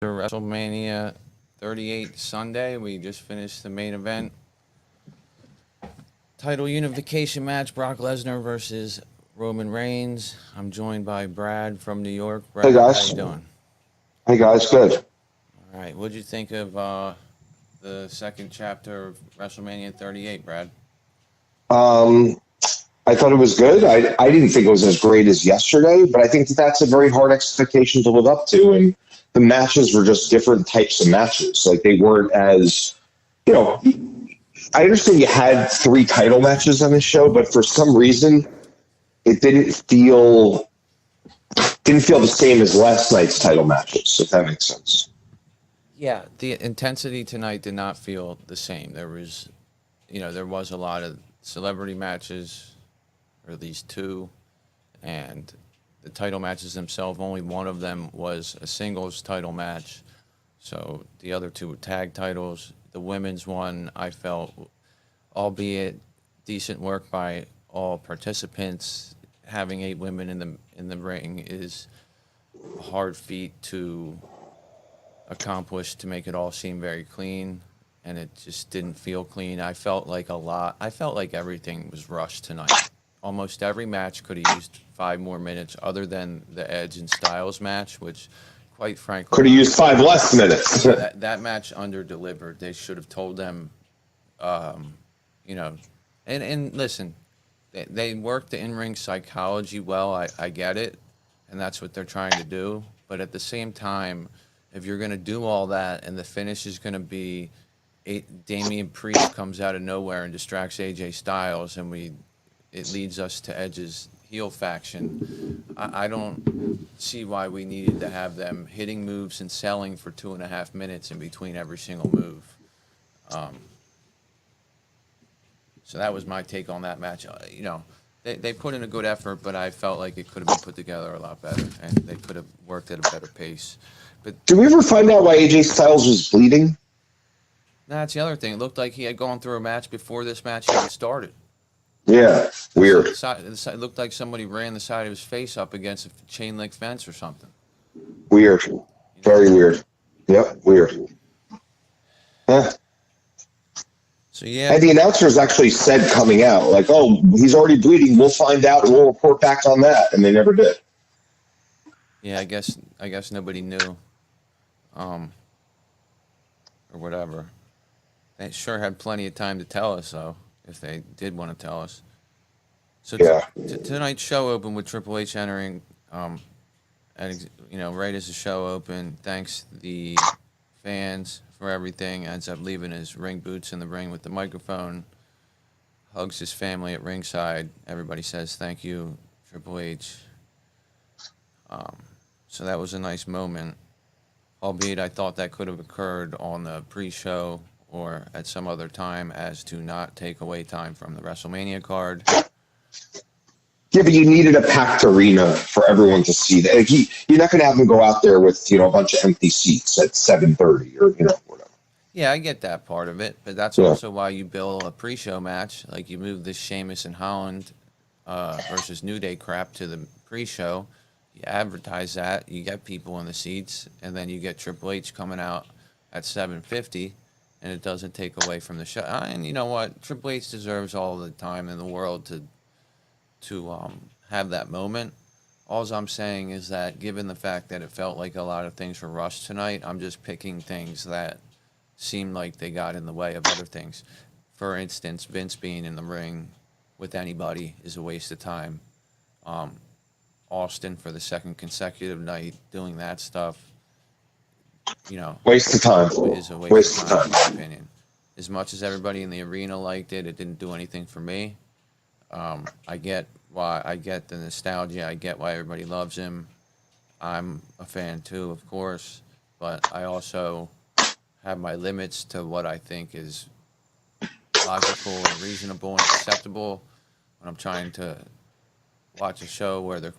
Wrestlemania 38 Sunday. We just finished the main event. Title unification match, Brock Lesnar versus Roman Reigns. I'm joined by Brad from New York. Hey Brad, how guys. you doing? Hey guys, good. All right, what'd you think of the second chapter of WrestleMania 38, Brad? Um, I thought it was good. I didn't think it was as great as yesterday, but I think that's a very hard expectation to live up to. And the matches were just different types of matches. Like they weren't as, you know, I understand you had three title matches on this show, but for some reason it didn't feel the same as last night's title matches, if that makes sense. Yeah, the intensity tonight did not feel the same. There was a lot of celebrity matches, or at least two, and the title matches themselves, only one of them was a singles title match. So the other two were tag titles. The women's one, I felt, albeit decent work by all participants, having 8 women in the ring is a hard feat to accomplish to make it all seem very clean, and it just didn't feel clean. I felt like everything was rushed tonight. Almost every match could have used 5 more minutes, other than the Edge and Styles match, which, quite Could frankly, have used 5 less minutes. that match under delivered. They should have told them, um, you know, and listen, they work the in ring psychology well. I get it, and that's what they're trying to do. But at the same time, if you're going to do all that and the finish is going to be Damian Priest comes out of nowhere and distracts AJ Styles, and it leads us to Edge's heel faction. I don't see why we needed to have them hitting moves and selling for 2.5 minutes in between every single move. Um, so that was my take on that match. They put in a good effort, but I felt like it could have been put together a lot better, and they could have worked at a better pace. But Did we ever find out why AJ Styles was bleeding? that's the other thing. It looked like he had gone through a match before this match even started. Yeah, weird. It looked like somebody ran the side of his face up against a chain link fence or something. Weird. Very weird. Yep, weird. Huh. So yeah, And the announcers actually said coming out, like, oh, he's already bleeding. We'll find out and we'll report back on that. And they never did. yeah. I guess nobody knew, or whatever. They sure had plenty of time to tell us, though, if they did want to tell us. So Yeah. tonight's show opened with Triple H entering, right as the show opened, thanks the fans for everything. Ends up leaving his ring boots in the ring with the microphone. Hugs his family at ringside. Everybody says thank you, Triple H. So that was a nice moment. Albeit I thought that could have occurred on the pre-show or at some other time, as to not take away time from the WrestleMania card. Yeah, but you needed a packed arena for everyone to see that. Like, you're not going to have them go out there with, a bunch of empty seats at 7:30 or, whatever. Yeah, I get that part of it, but that's Yeah. also why you bill a pre-show match. Like, you move this Sheamus and Holland versus New Day crap to the pre-show. You advertise that, you get people in the seats, and then you get Triple H coming out at 7:50, and it doesn't take away from the show. And you know what? Triple H deserves all the time in the world to have that moment. All I'm saying is that, given the fact that it felt like a lot of things were rushed tonight, I'm just picking things that seemed like they got in the way of other things. For instance, Vince being in the ring with anybody is a waste of time. Austin, for the second consecutive night, doing that stuff, Waste of time. is a waste of time, in my opinion. As much as everybody in the arena liked it, it didn't do anything for me. I get the nostalgia. I get why everybody loves him. I'm a fan too, of course, but I also have my limits to what I think is logical and reasonable and acceptable when I'm trying to watch a show where that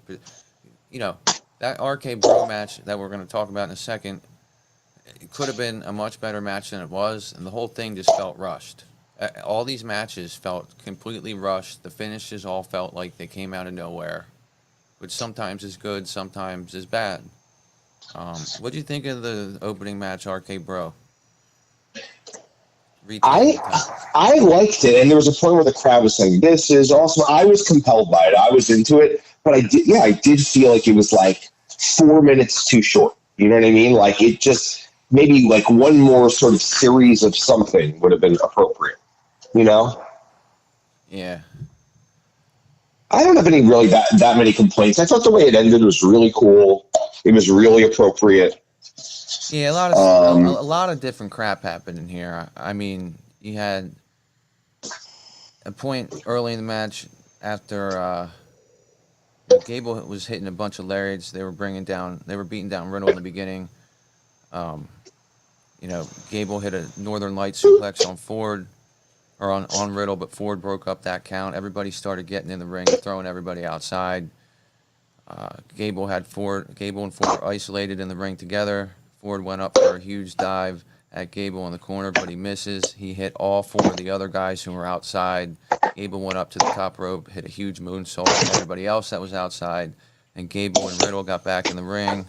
RK Bro match that we're going to talk about in a second, it could have been a much better match than it was, and the whole thing just felt rushed. All these matches felt completely rushed. The finishes all felt like they came out of nowhere, which sometimes is good, sometimes is bad. What do you think of the opening match, RK Bro? Retaining I the title. I liked it, and there was a point where the crowd was saying, "This is awesome." I was compelled by it. I was into it, but I did feel like it was like 4 minutes too short. You know what I mean? Like it just maybe like one more sort of series of something would have been appropriate. You know, Yeah. I don't have any really that many complaints. I thought the way it ended was really cool. It was really appropriate. Yeah, Um, a lot of different crap happened in here. I mean, you had a point early in the match after Gable was hitting a bunch of lariats. They were beating down Riddle in the beginning. Um, Gable hit a Northern Light suplex on Ford or on Riddle, but Ford broke up that count. Everybody started getting in the ring, throwing everybody outside. Gable and Ford were isolated in the ring together. Ford went up for a huge dive at Gable in the corner, but he misses. He hit all four of the other guys who were outside. Gable went up to the top rope, hit a huge moonsault at everybody else that was outside, and Gable and Riddle got back in the ring.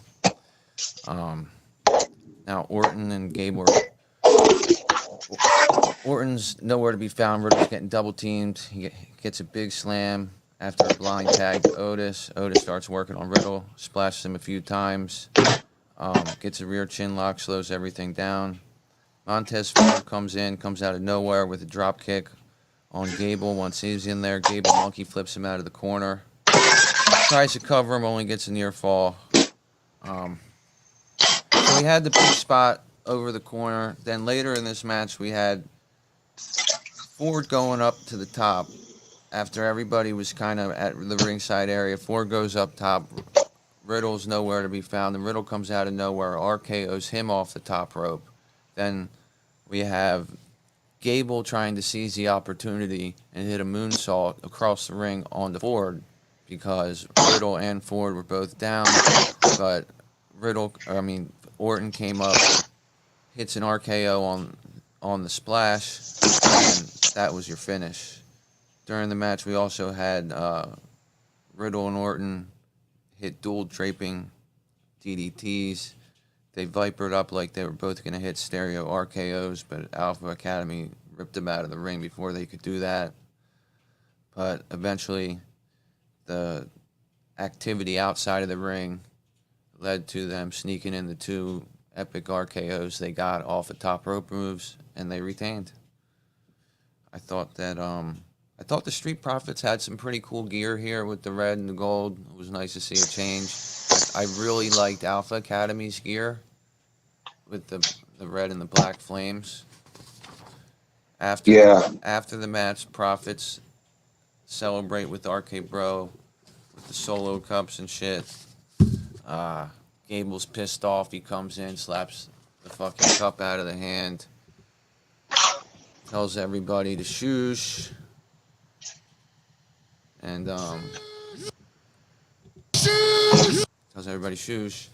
Um, Now Orton and Gable Orton's nowhere to be found. Riddle's getting double teamed. He gets a big slam after a blind tag to Otis. Otis starts working on Riddle, splashes him a few times, gets a rear chin lock, slows everything down. Montez Ford comes out of nowhere with a drop kick on Gable. Once he's in there, Gable monkey flips him out of the corner. Tries to cover him, only gets a near fall. So we had the big spot over the corner. Then later in this match, we had Ford going up to the top after everybody was kind of at the ringside area. Ford goes up top. Riddle's nowhere to be found, and Riddle comes out of nowhere, RKO's him off the top rope. Then we have Gable trying to seize the opportunity and hit a moonsault across the ring onto Ford because Riddle and Ford were both down, but Orton came up, hits an RKO on the splash, and that was your finish. During the match, we also had Riddle and Orton hit dual draping DDTs. They vipered up like they were both going to hit stereo RKOs, but Alpha Academy ripped them out of the ring before they could do that. But eventually, the activity outside of the ring led to them sneaking in the two epic RKOs they got off the top rope moves, and they retained. I thought the Street Profits had some pretty cool gear here with the red and the gold. It was nice to see a change. I really liked Alpha Academy's gear with the red and the black flames. yeah, After the match, Profits celebrate with RK Bro with the solo cups and shit. Gable's pissed off. He comes in, slaps the fucking cup out of the hand, tells everybody to shoosh, and tells everybody shoosh,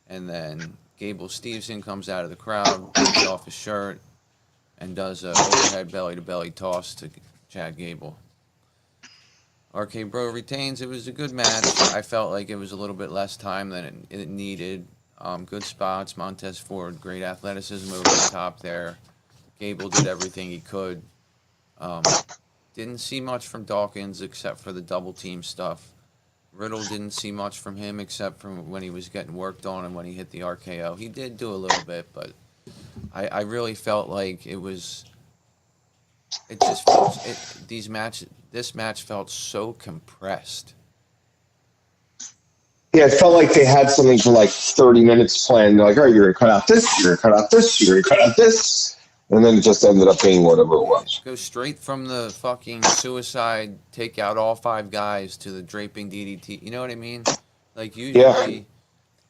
and then Gable Steveson comes out of the crowd, takes off his shirt, and does a overhead belly-to-belly toss to Chad Gable. RK Bro retains. It was a good match. I felt like it was a little bit less time than it needed. Good spots. Montez Ford, great athleticism over the top there. Gable did everything he could. Didn't see much from Dawkins except for the double team stuff. Riddle didn't see much from him except from when he was getting worked on and when he hit the RKO. He did do a little bit, but I really felt like it was. It just felt This match felt so compressed. yeah. It felt like they had something for like 30 minutes planned. They're like, all right, you're gonna cut out this, you're gonna cut out this, you're gonna cut out this, and then it just ended up being whatever it was. Go straight from the fucking suicide, take out all five guys to the draping DDT. You know what I mean? Like Yeah, usually,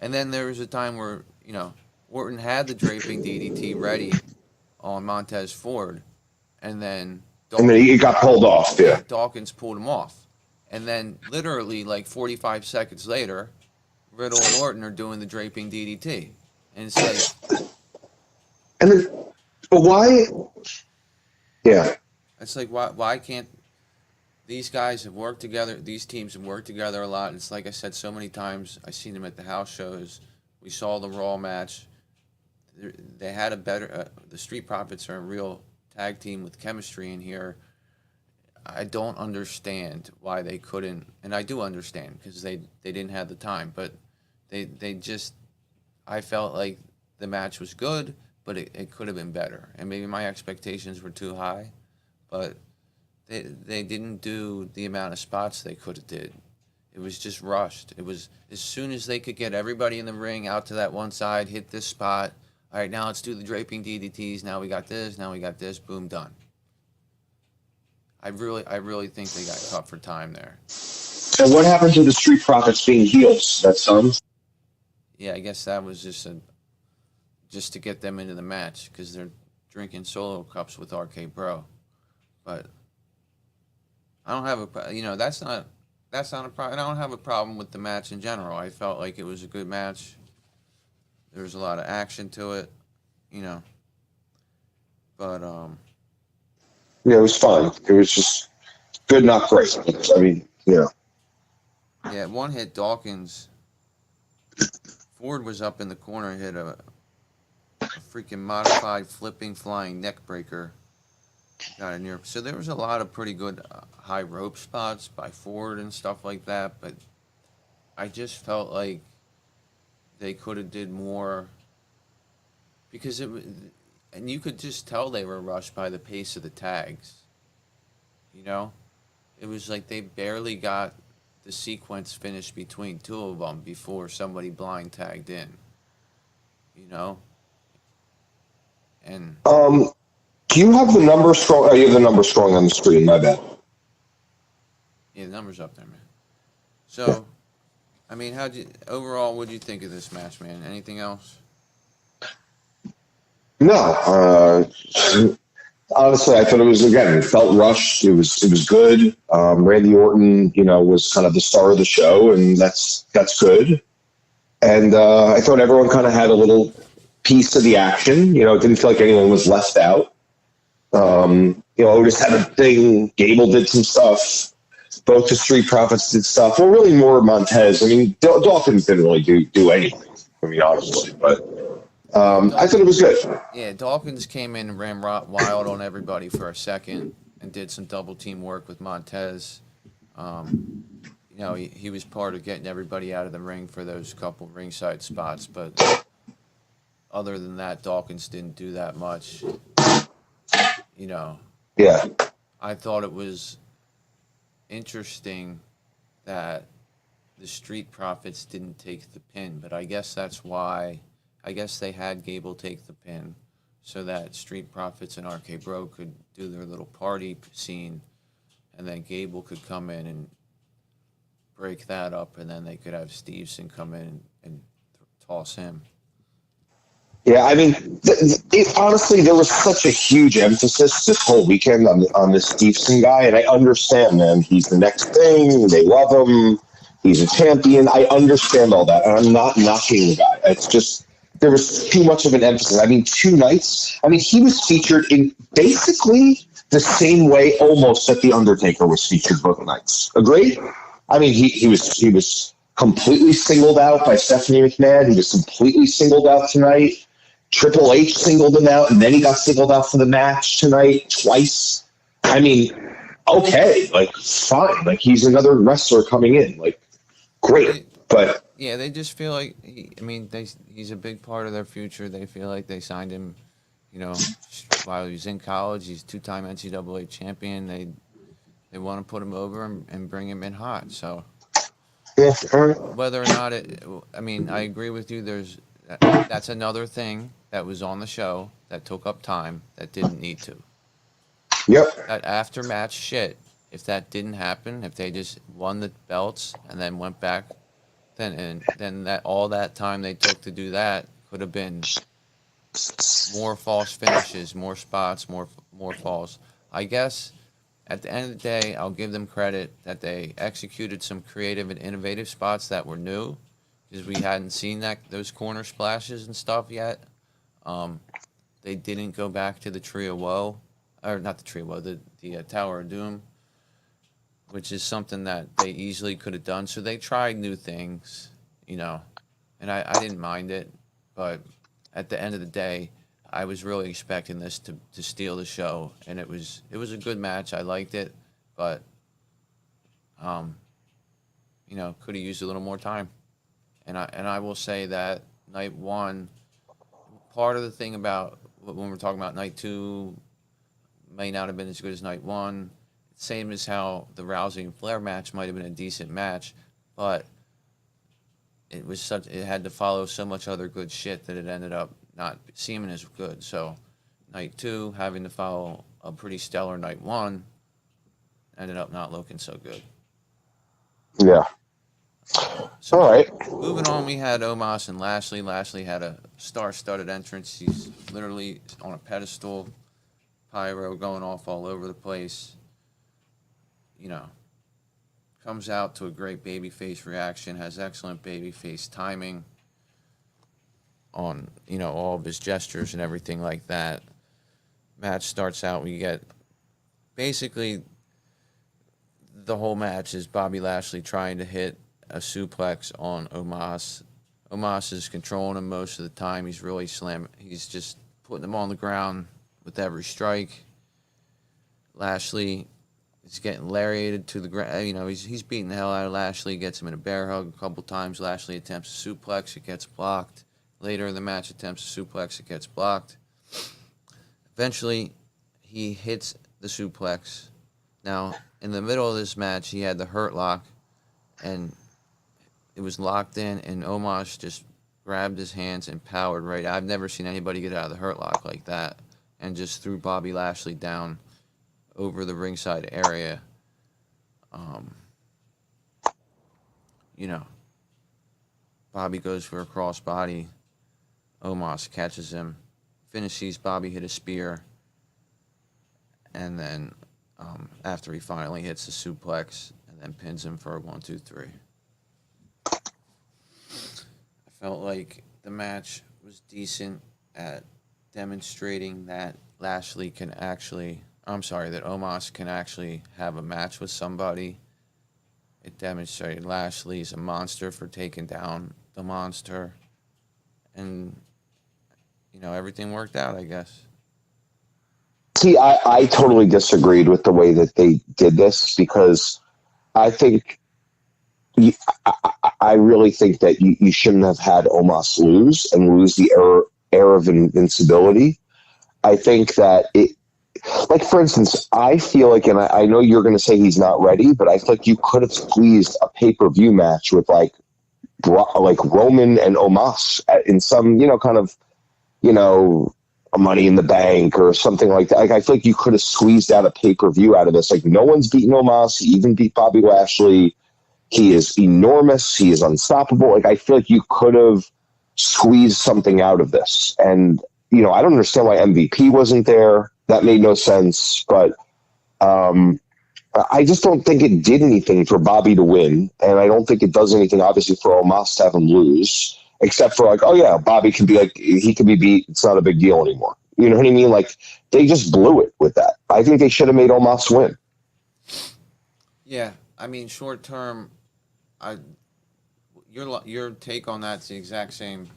and then there was a time where Orton had the draping DDT ready on Montez Ford, and then and then it got pulled off. Yeah, Dawkins pulled him off, and then literally like 45 seconds later, Riddle and Orton are doing the draping DDT, and it's like, and then, but why? Yeah, it's like why can't these guys have worked together? These teams have worked together a lot. It's like I said so many times. I've seen them at the house shows. We saw the Raw match. They had a better. The Street Profits are a real tag team with chemistry in here. I don't understand why they couldn't, and I do understand because they didn't have the time, but they just. I felt like the match was good, but it could have been better, and maybe my expectations were too high, but they didn't do the amount of spots they could have did. It was just rushed. It was as soon as they could get everybody in the ring out to that one side, hit this spot. All right, now let's do the draping DDTs. Now we got this. Now we got this. Boom, done. I really think they got cut for time there. And what happened to the Street Profits being heels? That's Yeah, I guess that was just to get them into the match because they're drinking solo cups with RK Bro. But I don't have that's not a problem. I don't have a problem with the match in general. I felt like it was a good match. There was a lot of action to it, But yeah, it was fine. It was just good, not great. I mean, yeah. Yeah, one hit Dawkins. Ford was up in the corner and hit a freaking modified flipping flying neck breaker. Got it near. So there was a lot of pretty good high rope spots by Ford and stuff like that, but I just felt like they could have did more because and you could just tell they were rushed by the pace of the tags. It was like they barely got the sequence finished between two of them before somebody blind tagged in. And Do you have the number strong? Oh, you have the number strong on the screen. My bad. yeah, the number's up there, man. So, I mean, overall, what'd you think of this match, man? Anything else? No, honestly, I thought it felt rushed. It was good. Randy Orton, was kind of the star of the show, and that's good. And I thought everyone kind of had a little piece of the action. It didn't feel like anyone was left out. Otis had a thing. Gable did some stuff. Both the Street Profits did stuff. Well, really more Montez. I mean, Dawkins didn't really do anything, to be honest. But I thought it was good. Yeah, Dawkins came in and ran wild on everybody for a second and did some double team work with Montez. He was part of getting everybody out of the ring for those couple ringside spots, but other than that, Dawkins didn't do that much. Yeah. I thought it was interesting that the Street Profits didn't take the pin, but I guess that's why. I guess they had Gable take the pin so that Street Profits and RK Bro could do their little party scene, and then Gable could come in and break that up, and then they could have Stevenson come in and toss him. Yeah, I mean, honestly, there was such a huge emphasis this whole weekend on this Stevenson guy, and I understand, man. He's the next thing. They love him. He's a champion. I understand all that, and I'm not knocking the guy. It's just there was too much of an emphasis. I mean, 2 nights. I mean, he was featured in basically the same way almost that The Undertaker was featured both nights. Agreed? I mean, he was completely singled out by Stephanie McMahon. He was completely singled out tonight. Triple H singled him out, and then he got singled out for the match tonight twice. I mean, okay, like, fine. Like, he's another wrestler coming in. Like, great. But yeah, they just feel like he's a big part of their future. They feel like they signed him, while he was in college. He's 2-time NCAA champion. They want to put him over and bring him in hot. So yeah, whether or not I agree with you. That's another thing that was on the show that took up time that didn't need to. Yep. That after-match shit, if that didn't happen, if they just won the belts and then went back, then that all that time they took to do that could have been more false finishes, more spots, more falls. I guess at the end of the day, I'll give them credit that they executed some creative and innovative spots that were new because we hadn't seen those corner splashes and stuff yet. They didn't go back to the Tree of Woe, or not the Tree of Woe, the Tower of Doom, which is something that they easily could have done. So they tried new things, and I didn't mind it, but at the end of the day, I was really expecting this to steal the show, and it was a good match. I liked it, but could have used a little more time. And I will say that night one, part of the thing about when we're talking about night two may not have been as good as night one. Same as how the Rousey and Flair match might have been a decent match, but it had to follow so much other good shit that it ended up not seeming as good. So night two, having to follow a pretty stellar night one, ended up not looking so good. Yeah. So all right. Moving on, we had Omash and Lashley. Lashley had a star-studded entrance. He's literally on a pedestal, pyro going off all over the place. Comes out to a great babyface reaction, has excellent babyface timing on, all of his gestures and everything like that. Match starts out, we get basically the whole match is Bobby Lashley trying to hit a suplex on Omash. Omash is controlling him most of the time. He's really slamming. He's just putting him on the ground with every strike. Lashley is getting lariated to the ground. He's beating the hell out of Lashley. Gets him in a bear hug a couple times. Lashley attempts a suplex. It gets blocked. Later in the match, attempts a suplex. It gets blocked. Eventually, he hits the suplex. Now, in the middle of this match, he had the Hurt Lock, and it was locked in, and Omash just grabbed his hands and powered right. I've never seen anybody get out of the Hurt Lock like that, and just threw Bobby Lashley down over the ringside area. Bobby goes for a crossbody. Omos catches him. Finish sees Bobby hit a spear. And then after he finally hits the suplex and then pins him for a 1, 2, 3. I felt like the match was decent at demonstrating that Lashley can actually... that Omos can actually have a match with somebody. It demonstrated Lashley's a monster for taking down the monster. And, everything worked out, I guess. See, I totally disagreed with the way that they did this, because I think I really think that you shouldn't have had Omos lose the air of invincibility. I think that like, for instance, I feel like, and I know you're going to say he's not ready, but I feel like you could have squeezed a pay-per-view match with like Roman and Omos in some, kind of, a Money in the Bank or something like that. Like, I feel like you could have squeezed out a pay-per-view out of this. Like, no one's beaten Omos. He even beat Bobby Lashley. He is enormous. He is unstoppable. Like, I feel like you could have squeezed something out of this. And, I don't understand why MVP wasn't there. That made no sense. But I just don't think it did anything for Bobby to win. And I don't think it does anything, obviously, for Omos to have him lose. Except for like, oh yeah, Bobby can be like, he can be beat. It's not a big deal anymore. You know what I mean? Like, they just blew it with that. I think they should have made Omos win. Yeah, I mean, short term, your take on that's the exact same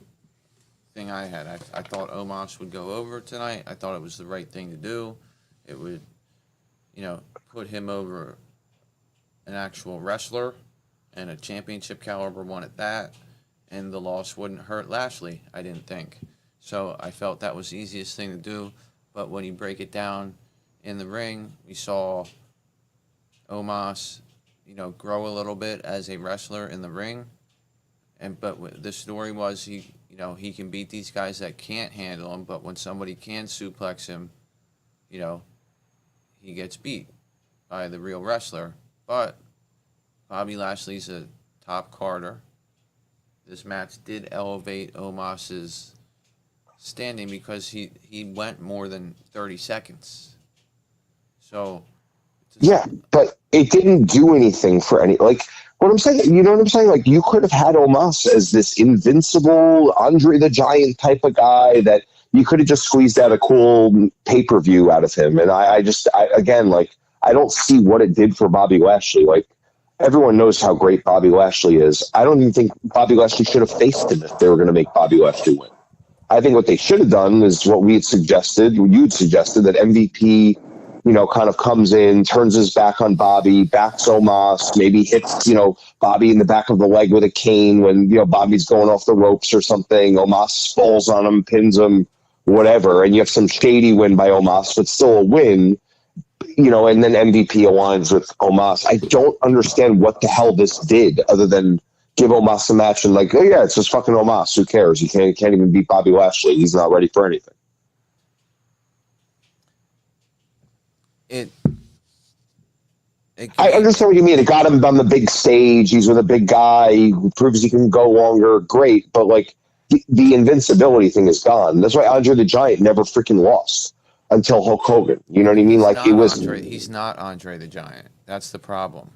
thing I had. I thought Omos would go over tonight. I thought it was the right thing to do. It would, put him over an actual wrestler and a championship caliber one at that. And the loss wouldn't hurt Lashley, I didn't think. So I felt that was the easiest thing to do. But when you break it down in the ring, we saw Omos, grow a little bit as a wrestler in the ring. But the story was he can beat these guys that can't handle him. But when somebody can suplex him, he gets beat by the real wrestler. But Bobby Lashley's a top carder. This match did elevate Omos's standing because he went more than 30 seconds. So... Yeah, but it didn't do anything for any... Like, what I'm saying, you know what I'm saying? Like, you could have had Omos as this invincible Andre the Giant type of guy that you could have just squeezed out a cool pay-per-view out of him. And I don't see what it did for Bobby Lashley. Like, everyone knows how great Bobby Lashley is. I don't even think Bobby Lashley should have faced him if they were going to make Bobby Lashley win. I think what they should have done is what we had suggested, you'd suggested, that MVP, kind of comes in, turns his back on Bobby, backs Omos, maybe hits, Bobby in the back of the leg with a cane when, Bobby's going off the ropes or something. Omos falls on him, pins him, whatever. And you have some shady win by Omos, but still a win, and then MVP aligns with Omos. I don't understand what the hell this did other than give Omos a match and oh yeah, it's just fucking Omos. Who cares? He can't even beat Bobby Lashley. He's not ready for anything. I understand what you mean. It got him on the big stage. He's with a big guy. He proves he can go longer. Great. But the invincibility thing is gone. That's why Andre the Giant never freaking lost until Hulk Hogan. You know what I mean? He's not Andre the Giant. That's the problem.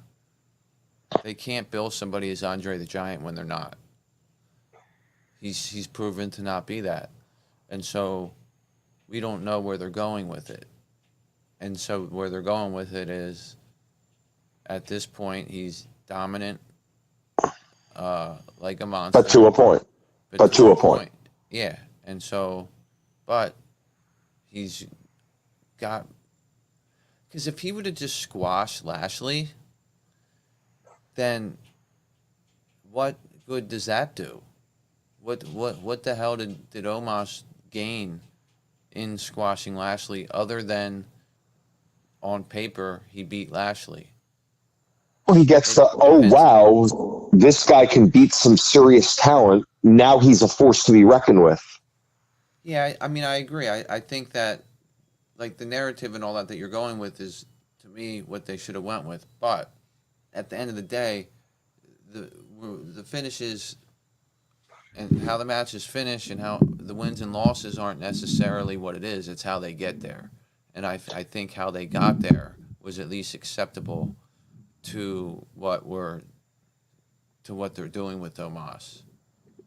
They can't bill somebody as Andre the Giant when they're not. He's proven to not be that. And so we don't know where they're going with it. And so where they're going with it is, at this point, he's dominant, like a monster. But to a point. Yeah. And so, but he's got... Because if he would have just squashed Lashley, then what good does that do? What the hell did Omos gain in squashing Lashley other than on paper he beat Lashley? Well, he gets wow, this guy can beat some serious talent. Now he's a force to be reckoned with. Yeah, I mean, I agree. I think that the narrative and all that you're going with is, to me, what they should have went with. But at the end of the day, the finishes and how the matches finish and how the wins and losses aren't necessarily what it is. It's how they get there. And I think how they got there was at least acceptable to what they're doing with Omos.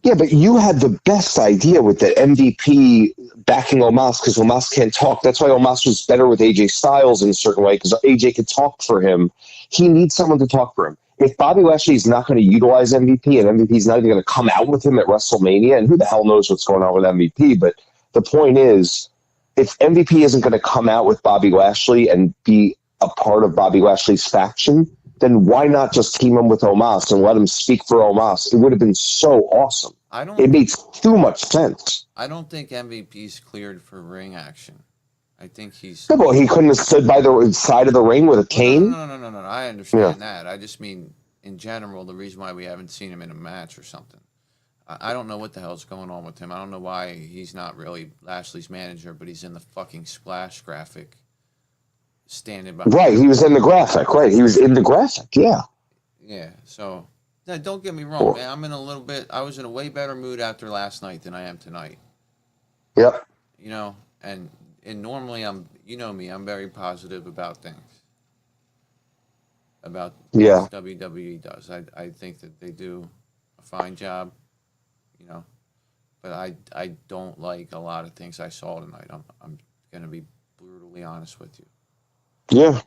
Yeah, but you had the best idea with the MVP backing Omos because Omos can't talk. That's why Omos was better with AJ Styles in a certain way because AJ could talk for him. He needs someone to talk for him. If Bobby Lashley is not going to utilize MVP and MVP is not even going to come out with him at WrestleMania, and who the hell knows what's going on with MVP, but the point is, if MVP isn't going to come out with Bobby Lashley and be a part of Bobby Lashley's faction, then why not just team him with Omos and let him speak for Omos? It would have been so awesome. It makes too much sense. I don't think MVP's cleared for ring action. I think he's... Yeah, well, he couldn't have stood by the side of the ring with a cane? No. I understand that. I just mean, in general, the reason why we haven't seen him in a match or something. I don't know what the hell's going on with him. I don't know why he's not really Lashley's manager, but he's in the fucking splash graphic standing by. Right, he was in the graphic. Right, he was in the graphic, yeah. Yeah, so... No, don't get me wrong, man. I was in a way better mood after last night than I am tonight. Yep. And normally I'm very positive about things. About what WWE does. I think that they do a fine job, but I don't like a lot of things I saw tonight. I'm going to be brutally honest with you. Yeah.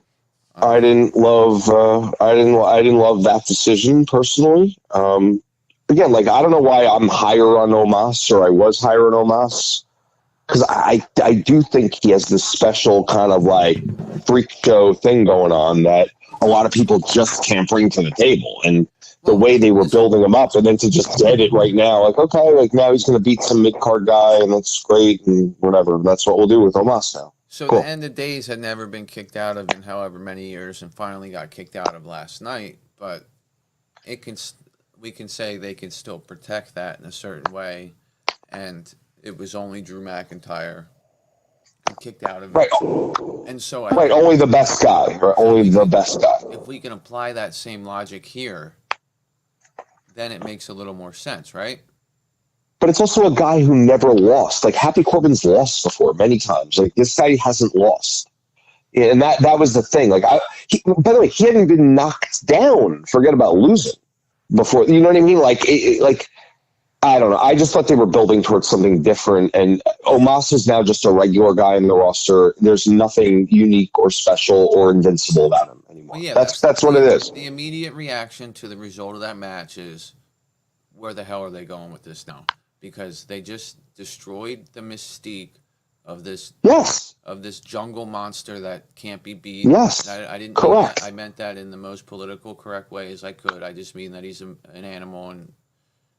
I didn't love that decision personally. Again, I don't know why I'm higher on Omos or I was higher on Omos because I do think he has this special kind of freak show thing going on that a lot of people just can't bring to the table. And the way they were building him up and then to just dead it right now, now he's going to beat some mid-card guy and that's great and whatever. That's what we'll do with Omos now. So cool. The End of Days had never been kicked out of in however many years and finally got kicked out of last night, but we can say they can still protect that in a certain way, and it was only Drew McIntyre who kicked out of it. Right. And so only the best guy, or only the best guy. If we can apply that same logic here, then it makes a little more sense, right? But it's also a guy who never lost. Happy Corbin's lost before many times. This guy hasn't lost. And that was the thing. By the way, he hadn't been knocked down. Forget about losing before. You know what I mean? I don't know. I just thought they were building towards something different. And Omos is now just a regular guy in the roster. There's nothing unique or special or invincible about him anymore. Well, yeah, That's what it is. The immediate reaction to the result of that match is, where the hell are they going with this now? Because they just destroyed the mystique of this Yes. of this jungle monster that can't be beat. Yes. I didn't correct. mean that. I meant that in the most political correct way as I could. I just mean that he's an animal, and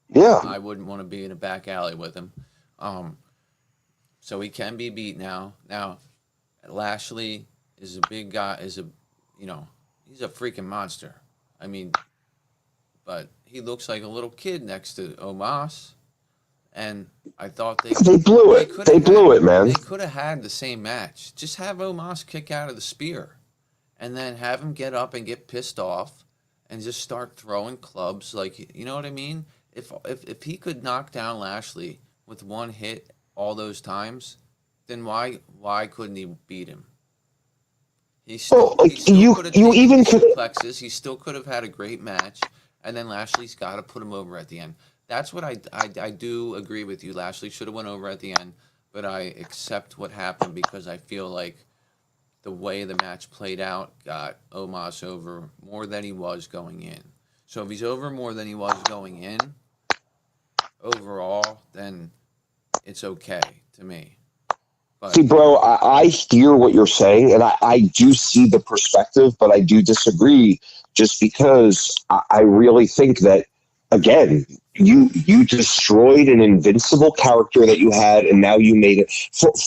Yeah. I wouldn't want to be in a back alley with him. So he can be beat now. Now, Lashley is a big guy. He's a freaking monster. I mean, but he looks like a little kid next to Omas. And I thought they blew it. They blew it, man. They could have had the same match. Just have Omas kick out of the spear, and then have him get up and get pissed off, and just start throwing clubs. Like, you know what I mean? If he could knock down Lashley with one hit all those times, then why couldn't he beat him? He still could have suplexes. He still could have had a great match, and then Lashley's got to put him over at the end. That's what I do agree with you. Lashley should have went over at the end, but I accept what happened because I feel like the way the match played out got Omos over more than he was going in. So if he's over more than he was going in, overall, then it's okay to me. But, see, bro, I hear what you're saying, and I do see the perspective, but I do disagree just because I really think that, again, you destroyed an invincible character that you had, and now you made it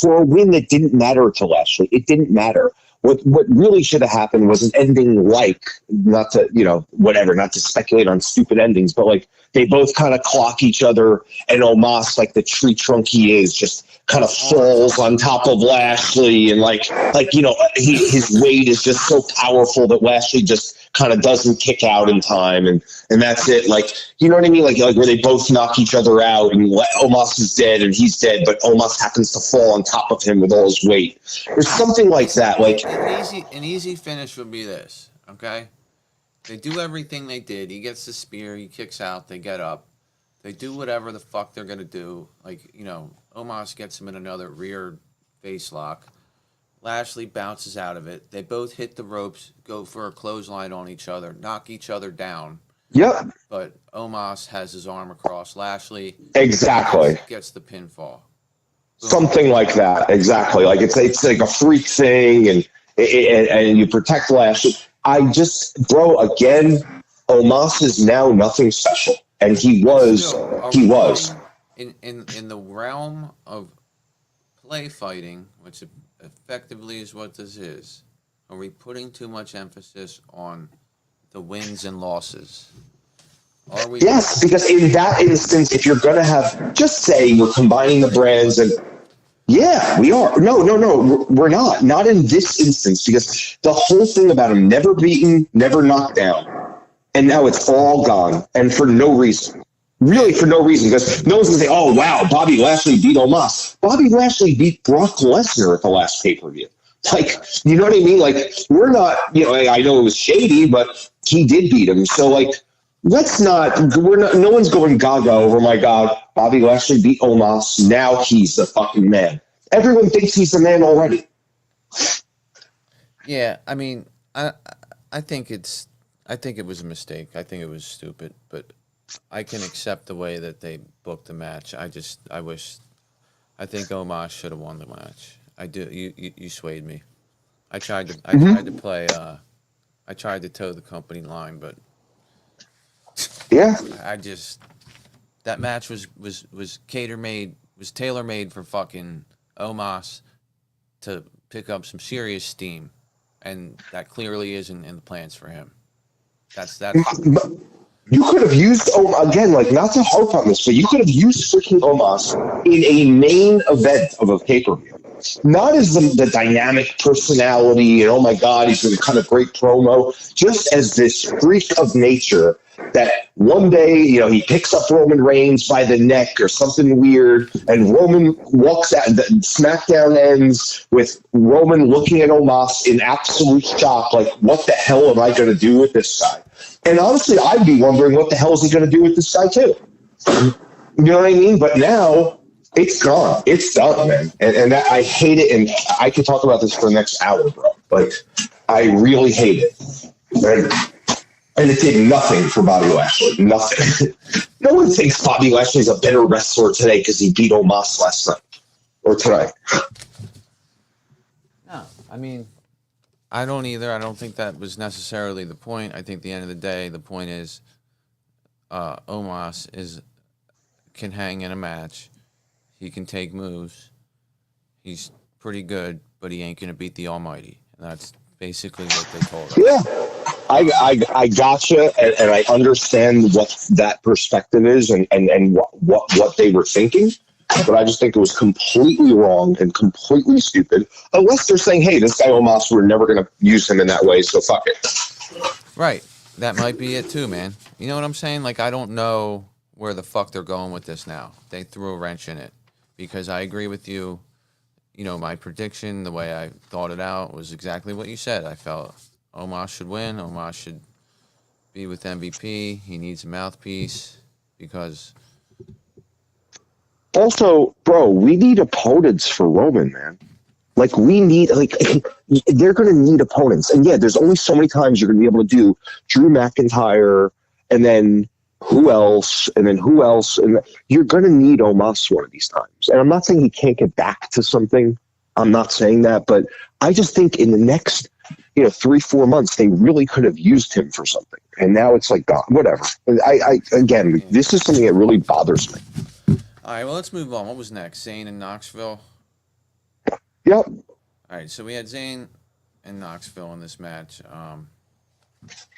for a win that didn't matter to Lashley. It didn't matter. What really should have happened was an ending like, not to speculate on stupid endings, but like they both kind of clock each other, and Omos, like the tree trunk he is, just kind of falls on top of Lashley, and his weight is just so powerful that Lashley just kind of doesn't kick out in time, and that's it. Like, you know what I mean? Like where they both knock each other out, and Omos is dead and he's dead, but Omos happens to fall on top of him with all his weight, or something like that. Like an easy finish would be this. Okay, they do everything they did. He gets the spear, he kicks out, they get up, they do whatever the fuck they're gonna do. Like, Omos gets him in another rear face lock. Lashley bounces out of it. They both hit the ropes, go for a clothesline on each other, knock each other down. Yep. But Omos has his arm across Lashley. Exactly. Gets the pinfall. Something like that. Exactly. Like it's like a freak thing, and you protect Lashley. Again, Omos is now nothing special, and he was. In the realm of play fighting, which effectively is what this is, are we putting too much emphasis on the wins and losses? Are we? Yes, because in that instance, if you're going to have, just say you're combining the brands, and yeah, we are. No, we're not. Not in this instance, because the whole thing about him never beaten, never knocked down, and now it's all gone, and for no reason. Really, for no reason, because no one's going to say, oh, wow, Bobby Lashley beat Omos. Bobby Lashley beat Brock Lesnar at the last pay-per-view. Like, you know what I mean? Like, we're not, I know it was shady, but he did beat him. So, like, no one's going gaga over, my God, Bobby Lashley beat Omos. Now he's the fucking man. Everyone thinks he's the man already. Yeah, I mean, I think it was a mistake. I think it was stupid, but I can accept the way that they booked the match. I think Omash should have won the match. I do. You swayed me. I tried to toe the company line, but yeah, that match was tailor made for fucking Omos to pick up some serious steam, and that clearly isn't in the plans for him. That's. You could have used, again, like, not to harp on this, but you could have used freaking Omos in a main event of a pay-per-view. Not as the dynamic personality, and oh my God, he's a kind of great promo, just as this freak of nature that one day, he picks up Roman Reigns by the neck or something weird, and Roman walks out, the SmackDown ends with Roman looking at Omos in absolute shock, like, what the hell am I going to do with this guy? And honestly, I'd be wondering what the hell is he going to do with this guy too. You know what I mean? But now it's gone. It's done, man. And I hate it. And I could talk about this for the next hour, bro. But I really hate it. And it did nothing for Bobby Lashley. Nothing. No one thinks Bobby Lashley's a better wrestler today because he beat Omash last night or tonight. No, I mean, I don't either. I don't think that was necessarily the point. I think at the end of the day, the point is Omos can hang in a match. He can take moves. He's pretty good, but he ain't going to beat the Almighty. And that's basically what they told us. Yeah, I gotcha, and I understand what that perspective is and what they were thinking. But I just think it was completely wrong and completely stupid. Unless they're saying, hey, this guy Omos, we're never going to use him in that way, so fuck it. Right. That might be it too, man. You know what I'm saying? Like, I don't know where the fuck they're going with this now. They threw a wrench in it. Because I agree with you. You know, my prediction, the way I thought it out, was exactly what you said. I felt Omos should win. Omos should be with MVP. He needs a mouthpiece because... Also, bro, we need opponents for Roman, man. Like, they're going to need opponents. And yeah, there's only so many times you're going to be able to do Drew McIntyre and then who else, and then who else. And you're going to need Omos one of these times. And I'm not saying he can't get back to something. I'm not saying that. But I just think in the next, 3-4 months, they really could have used him for something. And now it's like, God, whatever. Again, this is something that really bothers me. All right, well, let's move on. What was next? Zayn and Knoxville? Yep. All right, so we had Zayn and Knoxville in this match.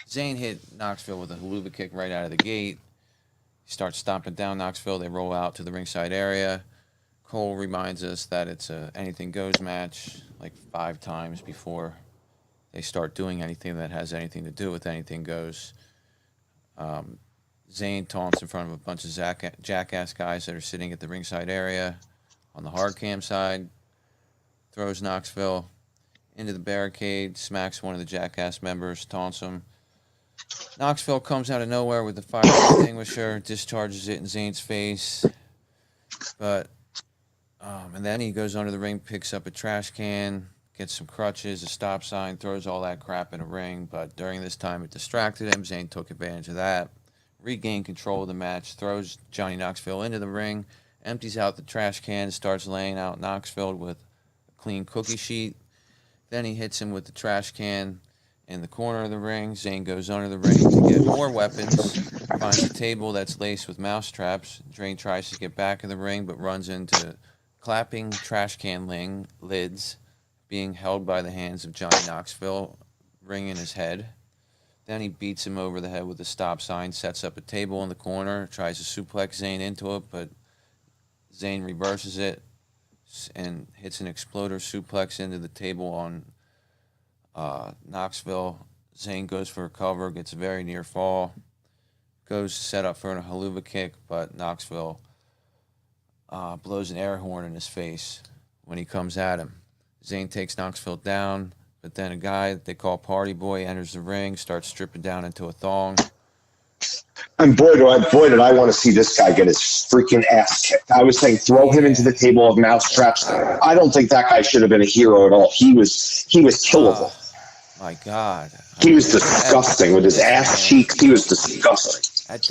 Zayn hit Knoxville with a haluva kick right out of the gate. He starts stomping down Knoxville. They roll out to the ringside area. Cole reminds us that it's a anything goes match like 5 times before they start doing anything that has anything to do with anything goes. Zayn taunts in front of a bunch of jackass guys that are sitting at the ringside area on the hard cam side. Throws Knoxville into the barricade, smacks one of the jackass members, taunts him. Knoxville comes out of nowhere with the fire extinguisher, discharges it in Zayn's face. And then he goes under the ring, picks up a trash can, gets some crutches, a stop sign, throws all that crap in a ring. But during this time, it distracted him. Zayn took advantage of that. Regained control of the match, throws Johnny Knoxville into the ring, empties out the trash can, starts laying out Knoxville with a clean cookie sheet. Then he hits him with the trash can in the corner of the ring. Zayn goes under the ring to get more weapons, finds a table that's laced with mouse traps. Zayn tries to get back in the ring, but runs into clapping trash can lids being held by the hands of Johnny Knoxville, ring in his head. Then he beats him over the head with a stop sign, sets up a table in the corner, tries to suplex Zayn into it, but Zayn reverses it and hits an exploder suplex into the table on Knoxville. Zayn goes for a cover, gets a very near fall, goes to set up for a haluva kick, but Knoxville blows an air horn in his face when he comes at him. Zayn takes Knoxville down. But then a guy that they call Party Boy enters the ring, starts stripping down into a thong. And boy, did I want to see this guy get his freaking ass kicked. I was saying throw him into the table of mousetraps. I don't think that guy should have been a hero at all. He was killable. My God. He was disgusting with his ass cheeks. He was disgusting. At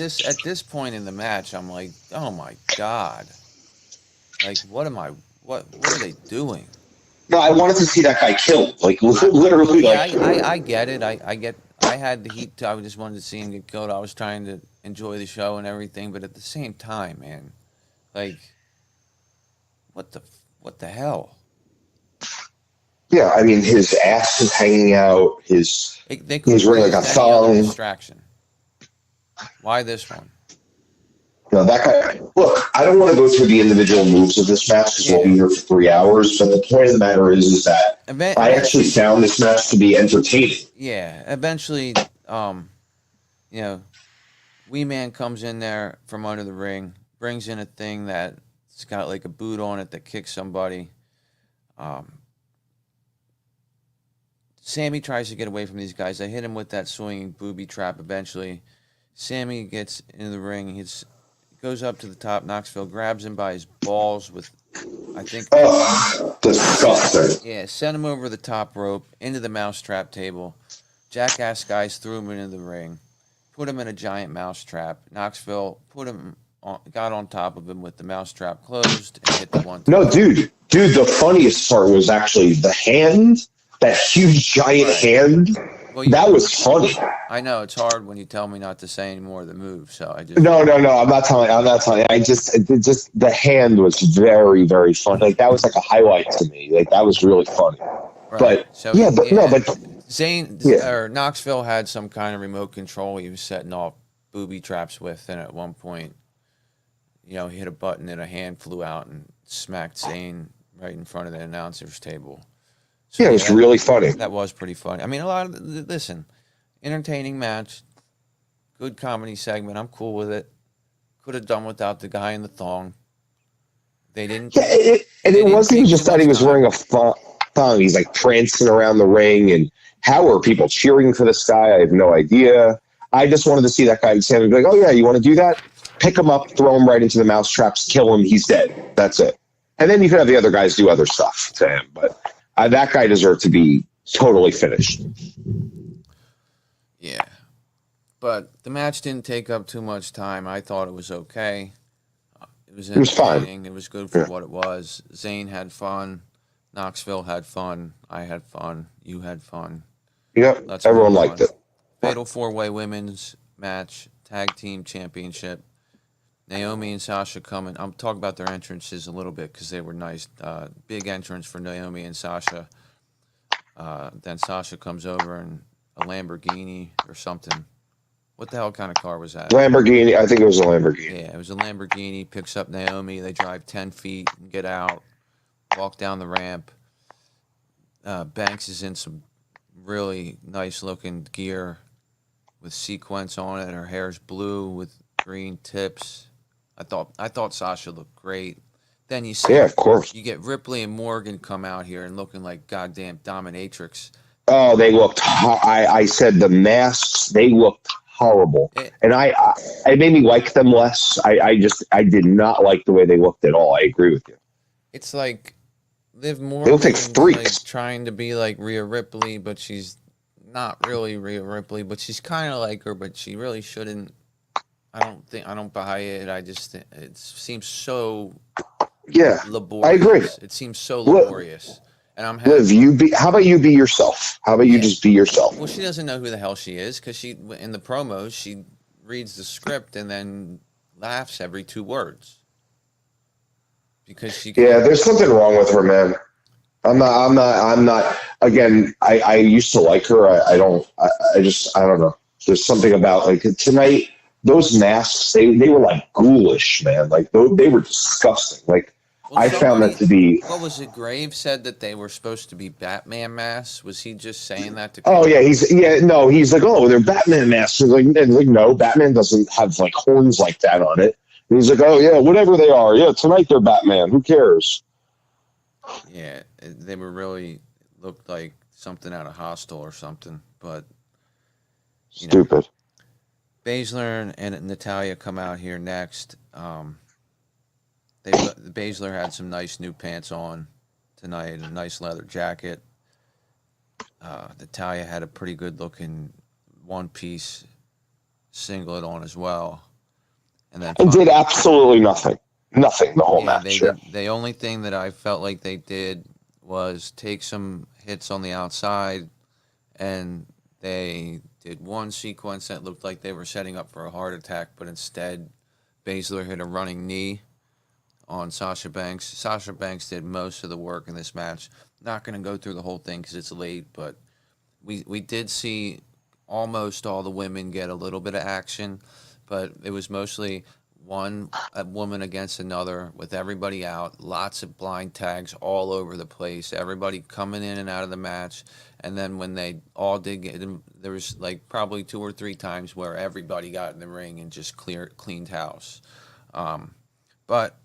this point in the match, I'm like, oh my God. Like, what are they doing? No, I wanted to see that guy killed. Like, literally. Yeah, I get it. I had the heat. I just wanted to see him get killed. I was trying to enjoy the show and everything, but at the same time, man, like, what the hell? Yeah, I mean, his ass is hanging out. He's wearing like a thong. Distraction. Why this one? No, that guy. Look, I don't want to go through the individual moves of this match because we'll be here for 3 hours. But the point of the matter is that I actually found this match to be entertaining. Yeah, eventually, Wee Man comes in there from under the ring, brings in a thing that's got like a boot on it that kicks somebody. Sammy tries to get away from these guys. They hit him with that swinging booby trap eventually. Sammy gets into the ring. He goes up to the top. Knoxville grabs him by his balls with, I think... Oh, disgusting. Yeah, sent him over the top rope, into the mousetrap table. Jackass guys threw him into the ring, put him in a giant mousetrap. Knoxville got on top of him with the mousetrap closed and hit the one. No, dude, the funniest part was actually the hand, that huge giant hand. Well, that was funny. I know it's hard when you tell me not to say any more of the move, so I just No. I'm not telling. I just the hand was very, very funny. Like that was like a highlight to me. Like that was really funny. Right. But so, but Zane or Knoxville had some kind of remote control he was setting off booby traps with, and at one point, he hit a button and a hand flew out and smacked Zane right in front of the announcer's table. So, it was really funny. That was pretty funny. I mean, listen, entertaining match, good comedy segment. I'm cool with it. Could have done without the guy in the thong. They didn't. Yeah, it wasn't even just that he was wearing a thong. He's like prancing around the ring, and how are people cheering for this guy? I have no idea. I just wanted to see that guy stand and be like, "Oh yeah, you want to do that? Pick him up, throw him right into the mousetraps, kill him. He's dead. That's it." And then you could have the other guys do other stuff to him, but that guy deserved to be totally finished. Yeah, but the match didn't take up too much time. I thought it was okay. It was fine. It was good for what it was. Zane had fun. Knoxville had fun. I had fun. You had fun. Yep, everyone liked it. Fatal 4-Way Women's Match, Tag Team Championship. Naomi and Sasha coming. I'm talking about their entrances a little bit because they were nice. Big entrance for Naomi and Sasha. Then Sasha comes over in a Lamborghini or something. What the hell kind of car was that? Lamborghini. I think it was a Lamborghini. Yeah, it was a Lamborghini. Picks up Naomi. They drive 10 feet and get out. Walk down the ramp. Banks is in some really nice looking gear with sequins on it. Her hair's blue with green tips. I thought Sasha looked great. Then you see, of course, you get Ripley and Morgan come out here and looking like goddamn dominatrix. Oh, they looked. I said the masks. They looked horrible, and I it made me like them less. I did not like the way they looked at all. I agree with you. It's like Liv Morgan. They look like freaks. Like trying to be like Rhea Ripley, but she's not really Rhea Ripley. But she's kind of like her, but she really shouldn't. I don't buy it. It seems so laborious. I agree. It seems so laborious. And I'm happy. Liv, how about you be yourself? How about you just be yourself? Well, she doesn't know who the hell she is because in the promos she reads the script and then laughs every 2 words. Because she there's something wrong with her, man. I'm not. Again, I used to like her. I don't know. There's something about like tonight. Those masks, they were like ghoulish, man. Like they were disgusting. Like I found that to be. What was it? Graves said that they were supposed to be Batman masks. Was he just saying that to? Oh yeah, he's like, oh, they're Batman masks. Like no, Batman doesn't have like horns like that on it. And he's like, oh yeah, whatever they are. Yeah, tonight they're Batman. Who cares? Yeah, they were really looked like something out of Hostel or something, but stupid. Baszler and Natalya come out here next. Baszler had some nice new pants on tonight, a nice leather jacket. Natalya had a pretty good looking one-piece singlet on as well. And did absolutely nothing. Nothing the whole match. The only thing that I felt like they did was take some hits on the outside, and they did one sequence that looked like they were setting up for a heart attack, but instead Baszler hit a running knee on Sasha Banks. Sasha Banks did most of the work in this match. Not going to go through the whole thing because it's late, but we did see almost all the women get a little bit of action, but it was mostly a woman against another with everybody out, lots of blind tags all over the place, everybody coming in and out of the match. And then when they all did get in, there was like probably 2 or 3 times where everybody got in the ring and just cleaned house. But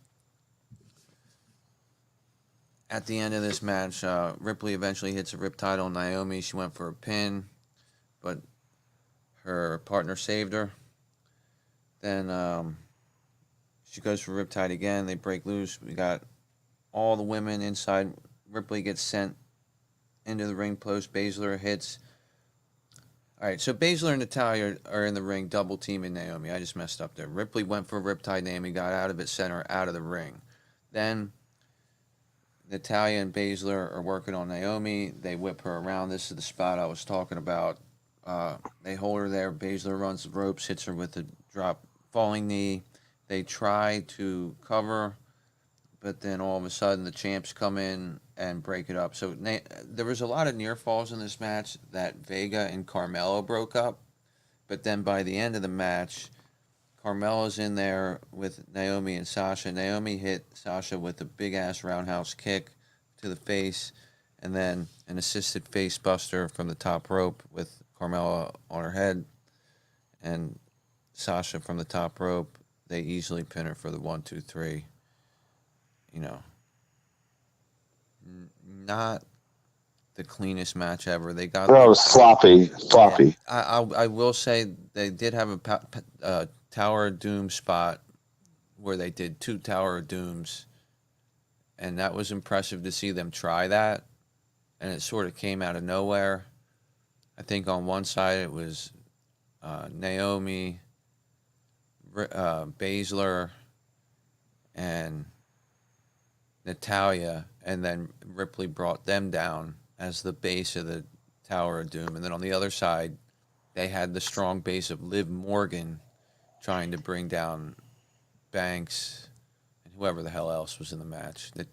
at the end of this match, Ripley eventually hits a Riptide on Naomi. She went for a pin, but her partner saved her. Then she goes for Riptide again. They break loose. We got all the women inside. Ripley gets sent into the ring post. Baszler hits All right, so Baszler and Natalia are in the ring, double teaming Naomi. I just messed up there. Ripley went for a riptide. Naomi got out of it, sent her out of the ring. Then Natalia and Baszler are working on Naomi. They whip her around. This is the spot I was talking about. They hold her there. Baszler runs the ropes, hits her with a drop falling knee. They try to cover, but then all of a sudden the champs come in and break it up. So there was a lot of near falls in this match that Vega and Carmelo broke up, but then by the end of the match, Carmelo's in there with Naomi and Sasha. Naomi hit Sasha with a big ass roundhouse kick to the face, and then an assisted face buster from the top rope with Carmelo on her head, and Sasha from the top rope. They easily pin her for the 1-2-3. You know, not the cleanest match ever. They got That was sloppy. Yeah, I will say they did have a Tower of Doom spot where they did 2 Tower of Dooms, and that was impressive to see them try that, and it sort of came out of nowhere. I think on one side it was Naomi, Baszler, and Natalia, and then Ripley brought them down as the base of the Tower of Doom. And then on the other side, they had the strong base of Liv Morgan trying to bring down Banks and whoever the hell else was in the match. They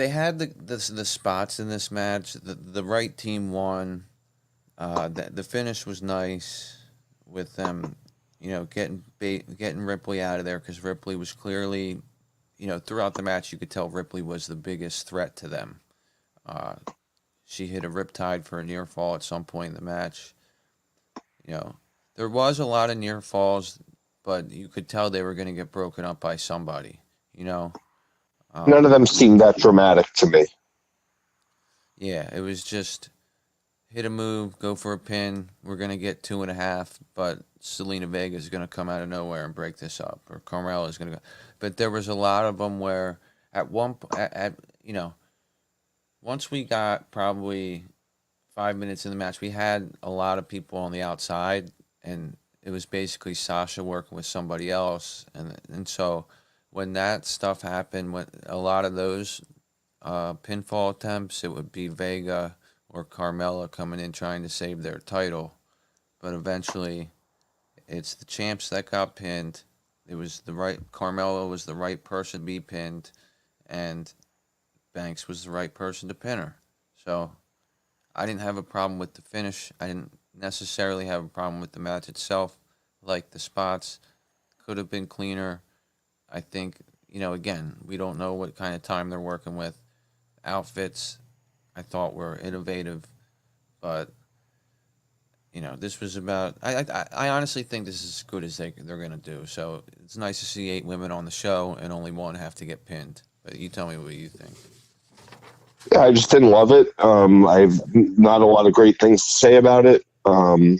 had the spots in this match. The right team won. The finish was nice with them, getting Ripley out of there, because Ripley was clearly, throughout the match you could tell Ripley was the biggest threat to them. She hit a riptide for a near fall at some point in the match. There was a lot of near falls, but you could tell they were going to get broken up by somebody. None of them seemed that dramatic to me. Yeah, it was just hit a move, go for a pin. We're going to get 2.5, but Selena Vega is going to come out of nowhere and break this up, or Carmella is going to go. But there was a lot of them where once we got probably 5 minutes in the match, we had a lot of people on the outside, and it was basically Sasha working with somebody else. And so when that stuff happened, when a lot of those pinfall attempts, it would be Vega or Carmella coming in trying to save their title. But eventually, it's the champs that got pinned. Carmella was the right person to be pinned, and Banks was the right person to pin her. So I didn't have a problem with the finish. I didn't necessarily have a problem with the match itself. Like the spots, could have been cleaner. I think, again, we don't know what kind of time they're working with. Outfits, I thought, were innovative, but this was about. I honestly think this is as good as they're going to do. So it's nice to see 8 women on the show and only 1 have to get pinned. But you tell me what you think. Yeah, I just didn't love it. I've not a lot of great things to say about it. I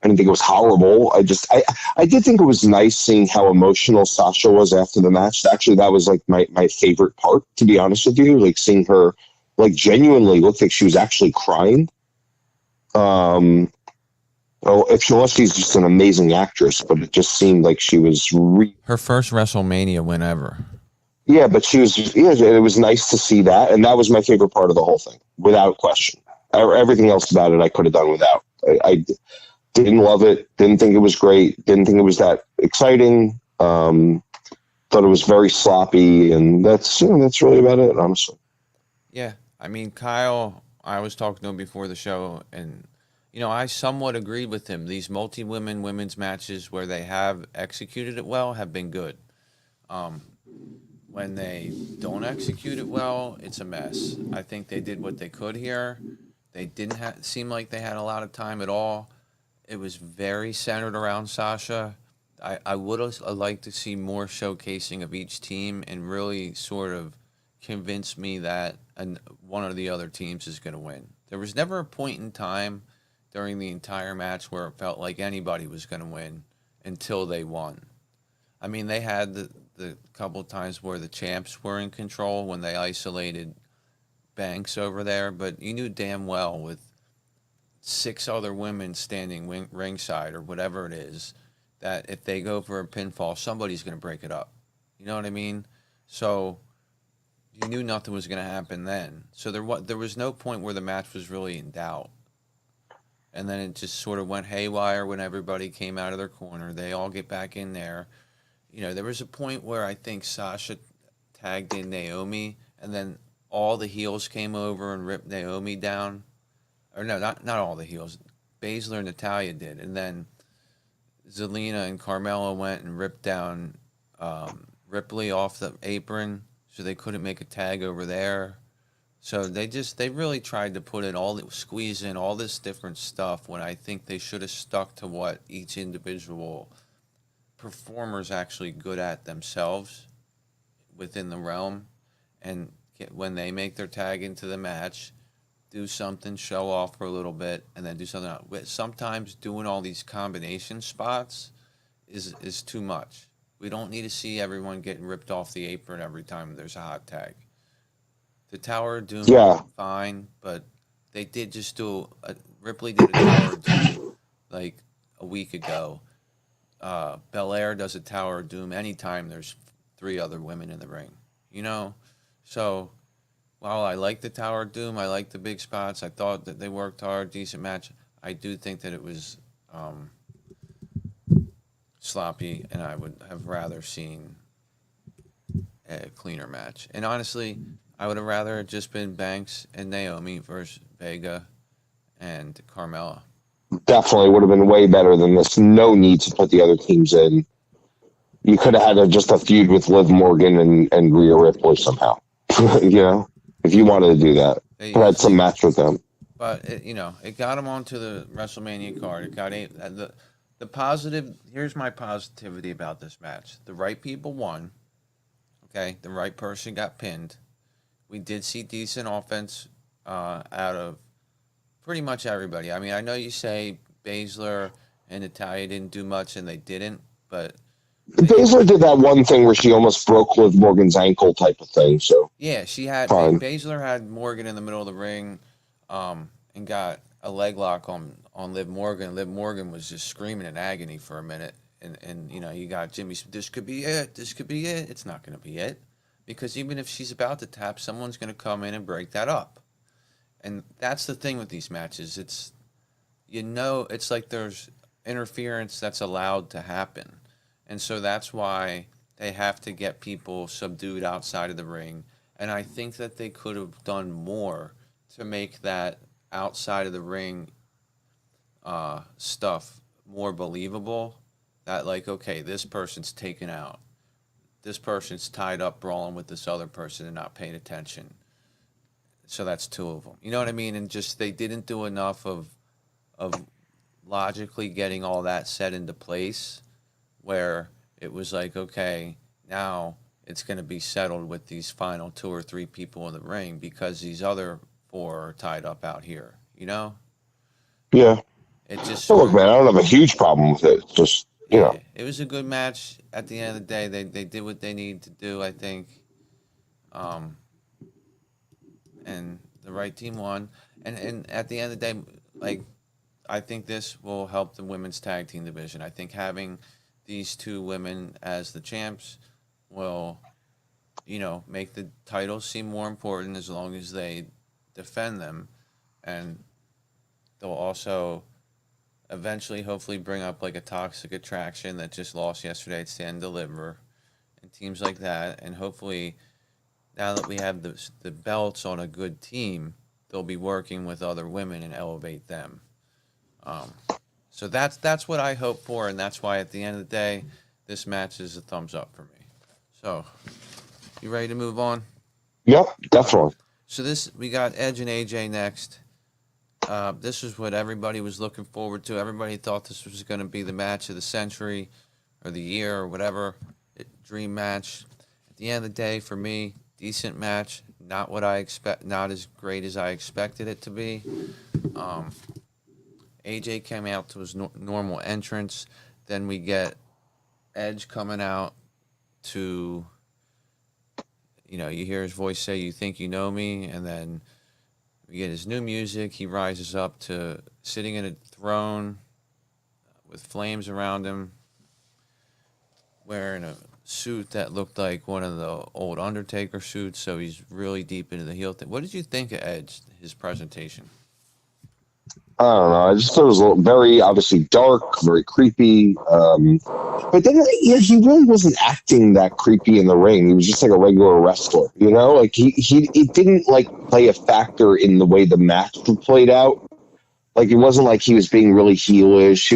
didn't think it was horrible. I did think it was nice seeing how emotional Sasha was after the match. Actually, that was like my favorite part, to be honest with you. Like seeing her like genuinely looked like she was actually crying. Unless she's just an amazing actress, but it just seemed like she was her first WrestleMania win ever. Yeah, but she was. Yeah, it was nice to see that, and that was my favorite part of the whole thing, without question. Everything else about it, I could have done without. I didn't love it. Didn't think it was great. Didn't think it was that exciting. Thought it was very sloppy, and that's really about it, honestly. Yeah, I mean, Kyle, I was talking to him before the show, and I somewhat agreed with him. These women's matches where they have executed it well have been good. When they don't execute it well, it's a mess. I think they did what they could here. They didn't seem like they had a lot of time at all. It was very centered around Sasha. I would have liked to see more showcasing of each team and really sort of convince me that one of the other teams is going to win. There was never a point in time during the entire match where it felt like anybody was going to win until they won. I mean, they had the couple of times where the champs were in control when they isolated Banks over there, but you knew damn well with 6 other women standing ringside or whatever it is, that if they go for a pinfall, somebody's going to break it up. You know what I mean? So you knew nothing was going to happen then. So there was no point where the match was really in doubt. And then it just sort of went haywire when everybody came out of their corner. They all get back in there. You know, there was a point where I think Sasha tagged in Naomi, and then all the heels came over and ripped Naomi down. Or no, not all the heels. Baszler and Natalya did. And then Zelina and Carmella went and ripped down Ripley off the apron, so they couldn't make a tag over there. So they really tried to squeeze in all this different stuff when I think they should have stuck to what each individual performer's actually good at themselves within the realm, and when they make their tag into the match, do something, show off for a little bit, and then do something else. Sometimes doing all these combination spots is too much. We don't need to see everyone getting ripped off the apron every time there's a hot tag. The Tower of Doom, fine, but they did just Ripley did a Tower of Doom like a week ago. Belair does a Tower of Doom anytime there's 3 other women in the ring, you know? So while I like the Tower of Doom, I like the big spots, I thought that they worked hard, decent match, I do think that it was sloppy, and I would have rather seen a cleaner match. And honestly, I would have rather it just been Banks and Naomi versus Vega and Carmella. Definitely would have been way better than this. No need to put the other teams in. You could have had just a feud with Liv Morgan and Rhea Ripley somehow. You know, if you wanted to do that, had some match with them. But it got them onto the WrestleMania card. It got the positive. Here's my positivity about this match: the right people won. Okay, the right person got pinned. We did see decent offense out of pretty much everybody. I mean, I know you say Baszler and Natalya didn't do much, and they didn't, but Baszler did that one thing where she almost broke Liv Morgan's ankle type of thing. So yeah, she had Baszler had Morgan in the middle of the ring, and got a leg lock on Liv Morgan. Liv Morgan was just screaming in agony for a minute, and you got Jimmy. This could be it. This could be it. It's not going to be it, because even if she's about to tap, someone's going to come in and break that up. And that's the thing with these matches. It's like there's interference that's allowed to happen. And so that's why they have to get people subdued outside of the ring. And I think that they could have done more to make that outside of the ring stuff more believable. That like, okay, this person's taken out. This person's tied up brawling with this other person and not paying attention. So that's 2 of them. You know what I mean? And just they didn't do enough of logically getting all that set into place, where it was like, okay, now it's going to be settled with these final 2 or 3 people in the ring because these other 4 are tied up out here, you know? Yeah. It just look, man, I don't have a huge problem with it. It's just, you know. It was a good match. At the end of the day, they did what they needed to do, I think. And the right team won. And at the end of the day, like, I think this will help the women's tag team division. I think having these 2 women as the champs will, make the titles seem more important as long as they defend them. And they'll also eventually, hopefully, bring up like a Toxic Attraction that just lost yesterday at Stand Deliver and teams like that. And hopefully, now that we have the belts on a good team, they'll be working with other women and elevate them. So that's what I hope for, and that's why at the end of the day, this match is a thumbs up for me. So, you ready to move on? Yep, definitely. So we got Edge and AJ next. This is what everybody was looking forward to. Everybody thought this was going to be the match of the century or the year or whatever. Dream match. At the end of the day, for me, decent match. Not what I expect. Not as great as I expected it to be. AJ came out to his normal entrance. Then we get Edge coming out to, you hear his voice say, "You think you know me," and then we get his new music. He rises up to sitting in a throne with flames around him, wearing a suit that looked like one of the old Undertaker suits. So he's really deep into the heel thing. What did you think of Edge, his presentation? I don't know. I just thought it was very obviously dark, very creepy. But then, he really wasn't acting that creepy in the ring. He was just like a regular wrestler, Like he didn't like play a factor in the way the match played out. Like it wasn't like he was being really heelish.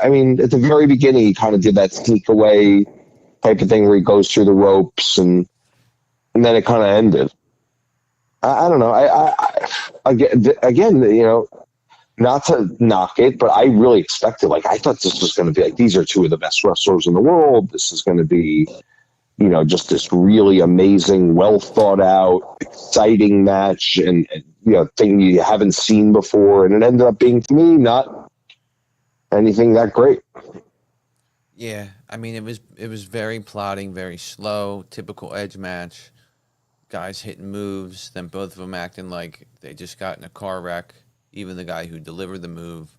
I mean, at the very beginning, he kind of did that sneak away type of thing where he goes through the ropes, and then it kind of ended. I don't know. Again, not to knock it, but I really expected, I thought this was going to be like, these are two of the best wrestlers in the world. This is going to be, just this really amazing, well thought out, exciting match and thing you haven't seen before. And it ended up being, to me, not anything that great. Yeah, I mean, it was very plodding, very slow, typical Edge match. Guys hitting moves, then both of them acting like they just got in a car wreck. Even the guy who delivered the move,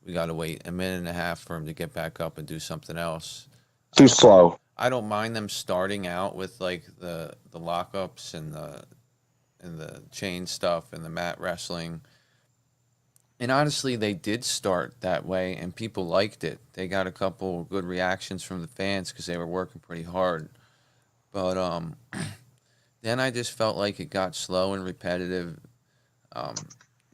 we got to wait a minute and a half for him to get back up and do something else. Too slow. I don't mind them starting out with like the lockups and the chain stuff and the mat wrestling. And honestly, they did start that way, and people liked it. They got a couple good reactions from the fans because they were working pretty hard. But then I just felt like it got slow and repetitive.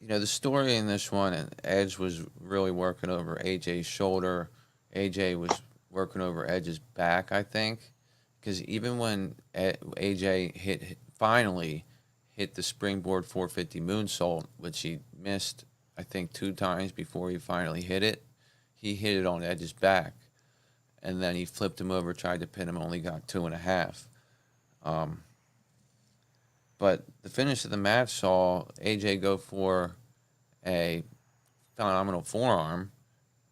The story in this one, and Edge was really working over AJ's shoulder. AJ was working over Edge's back, I think, because even when AJ finally hit the springboard 450 moonsault, which he missed, I think, 2 times before he finally hit it, he hit it on Edge's back, and then he flipped him over, tried to pin him, only got 2.5. But the finish of the match saw AJ go for a phenomenal forearm,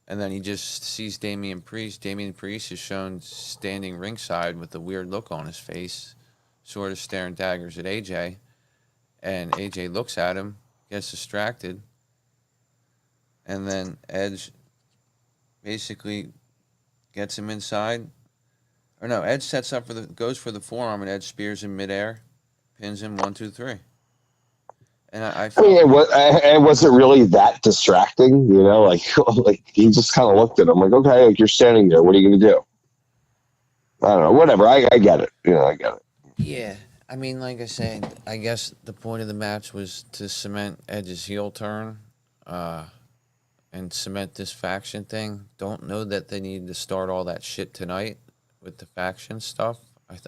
and then he just sees Damian Priest. Damian Priest is shown standing ringside with a weird look on his face, sort of staring daggers at AJ, and AJ looks at him, gets distracted, and then Edge basically gets him inside. Or no, Edge sets up goes for the forearm, and Edge spears him midair, pins him 1, 2, 3. And I felt, I mean, it wasn't really that distracting, like he just kind of looked at him like, okay, like you're standing there. What are you going to do? I don't know. Whatever. I get it. I get it. yeah. I mean, like I said, I guess the point of the match was to cement Edge's heel turn, and cement this faction thing. Don't know that they need to start all that shit tonight with the faction stuff.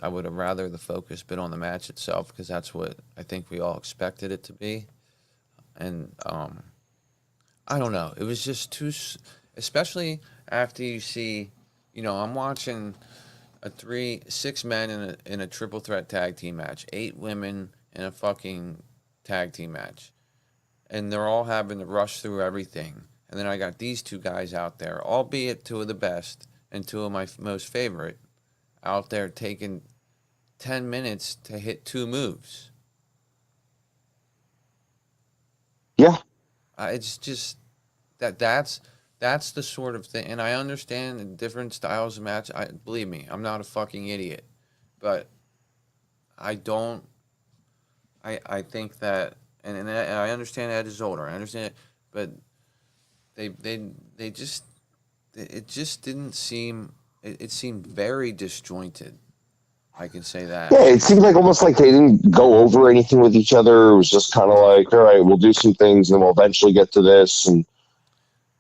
I would have rather the focus been on the match itself, because that's what I think we all expected it to be. And I don't know. It was just too, especially after you see, I'm watching 6 men in a triple threat tag team match, 8 women in a fucking tag team match, and they're all having to rush through everything. And then I got these 2 guys out there, albeit 2 of the best and 2 of my most favorite, out there taking 10 minutes to hit 2 moves. Yeah. It's just that's the sort of thing. And I understand the different styles of match. Believe me, I'm not a fucking idiot. But I think that, and I understand Ed is older. I understand it. But it just didn't seem, it seemed very disjointed. I can say that. Yeah, it seemed like almost like they didn't go over anything with each other. It was just kind of like, all right, we'll do some things and we'll eventually get to this. And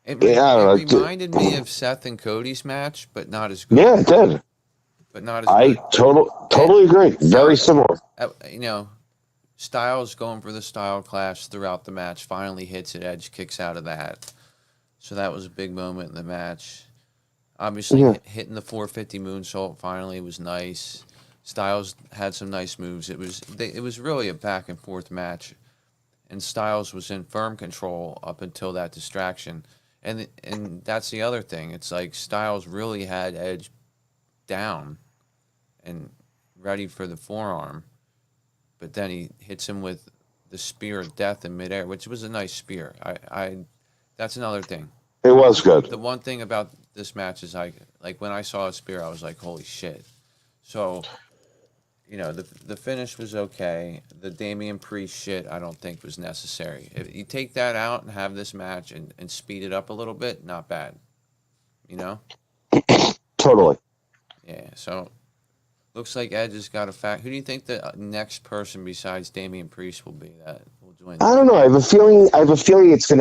It it reminded me of Seth and Cody's match, but not as good. Yeah, it did. But not as I good. totally agree. Very similar. Styles going for the style clash throughout the match, finally hits it. Edge kicks out of that. So that was a big moment in the match. Obviously, hitting the 450 moonsault finally was nice. Styles had some nice moves. It was really a back and forth match, and Styles was in firm control up until that distraction. And that's the other thing. It's like Styles really had Edge down, and ready for the forearm, but then he hits him with the spear of death in midair, which was a nice spear. That's another thing. It was good. The one thing about this match is like when I saw a spear, I was like, holy shit. So, the finish was okay. The Damian Priest shit, I don't think was necessary. If you take that out and have this match and speed it up a little bit, not bad. Totally. Yeah, so looks like Edge has got a fact. Who do you think the next person besides Damian Priest will be that will join? I don't know. I have a feeling. This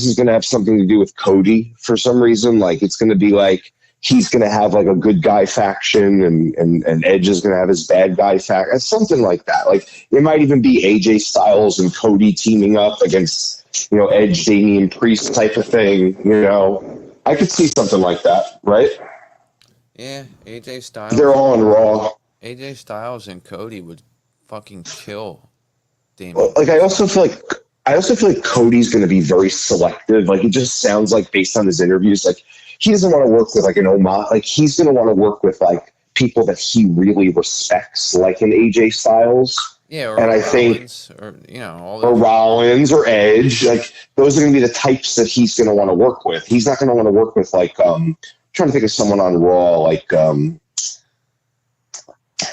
is gonna have something to do with Cody for some reason. Like it's gonna be like he's gonna have like a good guy faction, and Edge is gonna have his bad guy faction, something like that. Like it might even be AJ Styles and Cody teaming up against Edge, Damian Priest type of thing. I could see something like that, right? Yeah, AJ Styles. They're all on Raw. AJ Styles and Cody would fucking kill Damian. Like I also feel like Cody's going to be very selective. Like it just sounds like based on his interviews, like he doesn't want to work with like an Omash. Like he's going to want to work with like people that he really respects, like an AJ Styles. Yeah, and I think or Rollins or Edge. Like those are going to be the types that he's going to want to work with. He's not going to want to work with like trying to think of someone on Raw like I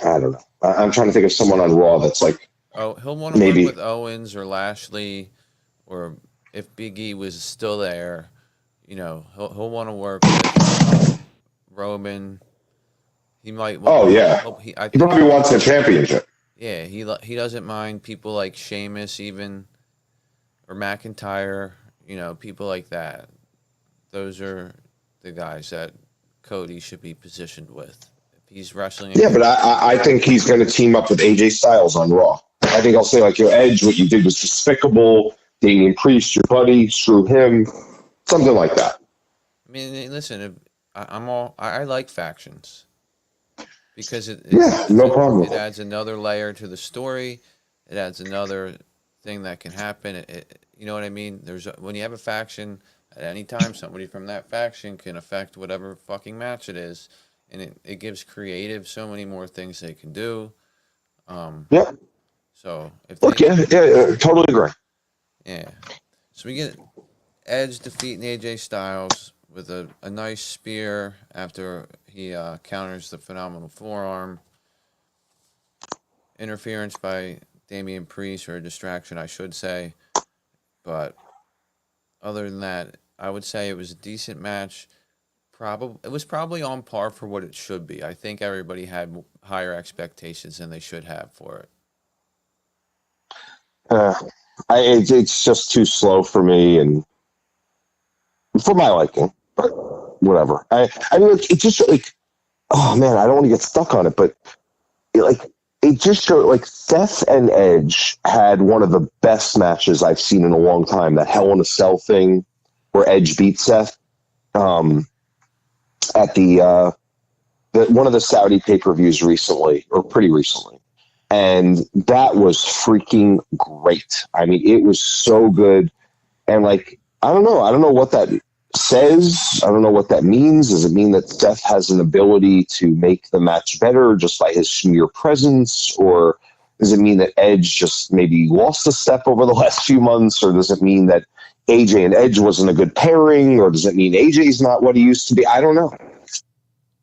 don't know. I'm trying to think of someone on Raw that's like. Oh, he'll want to work with Owens or Lashley, or if Big E was still there, he'll want to work with Roman. He might. He probably wants a championship. Yeah, he doesn't mind people like Sheamus even, or McIntyre. People like that. Those are the guys that Cody should be positioned with. If he's wrestling. Yeah, but I think he's going to team up with AJ Styles on Raw. I think I'll say like your Edge, what you did was despicable. Damian Priest, your buddy, screw him, something like that. I mean, listen, I like factions because no problem. It adds another layer to the story. It adds another thing that can happen. You know what I mean? When you have a faction, at any time, somebody from that faction can affect whatever fucking match it is, and it gives creative so many more things they can do. Yeah. So if totally agree. Yeah. So we get Edge defeating AJ Styles with a nice spear after he counters the phenomenal forearm. Interference by Damian Priest, or a distraction, I should say. But other than that, I would say it was a decent match. It was probably on par for what it should be. I think everybody had higher expectations than they should have for it. It's just too slow for me and for my liking, but whatever. I mean, it just like, oh man, I don't want to get stuck on it, but it just showed like Seth and Edge had one of the best matches I've seen in a long time. That Hell in a Cell thing where Edge beat Seth at the one of the Saudi pay-per-views recently, or pretty recently. And that was freaking great. I mean, it was so good. And like, I don't know what that says. I don't know what that means. Does it mean that Seth has an ability to make the match better just by his mere presence? Or does it mean that Edge just maybe lost a step over the last few months? Or does it mean that AJ and Edge wasn't a good pairing? Or does it mean AJ's not what he used to be? I don't know.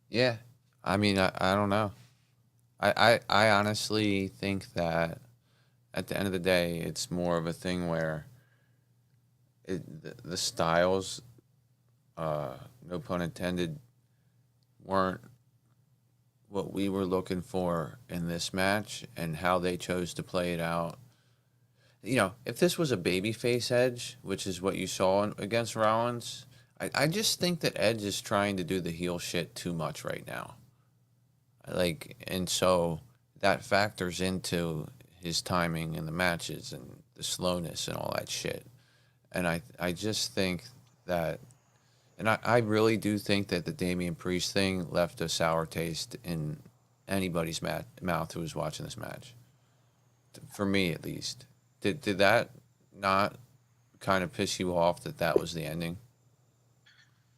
Yeah. I mean, I don't know. I honestly think that at the end of the day, it's more of a thing where the styles, no pun intended, weren't what we were looking for in this match, and how they chose to play it out. If this was a babyface Edge, which is what you saw against Rollins, I just think that Edge is trying to do the heel shit too much right now. And so that factors into his timing in the matches and the slowness and all that shit. And I just think that, and I really do think that the Damian Priest thing left a sour taste in anybody's mouth who was watching this match. For me, at least. Did that not kind of piss you off that was the ending?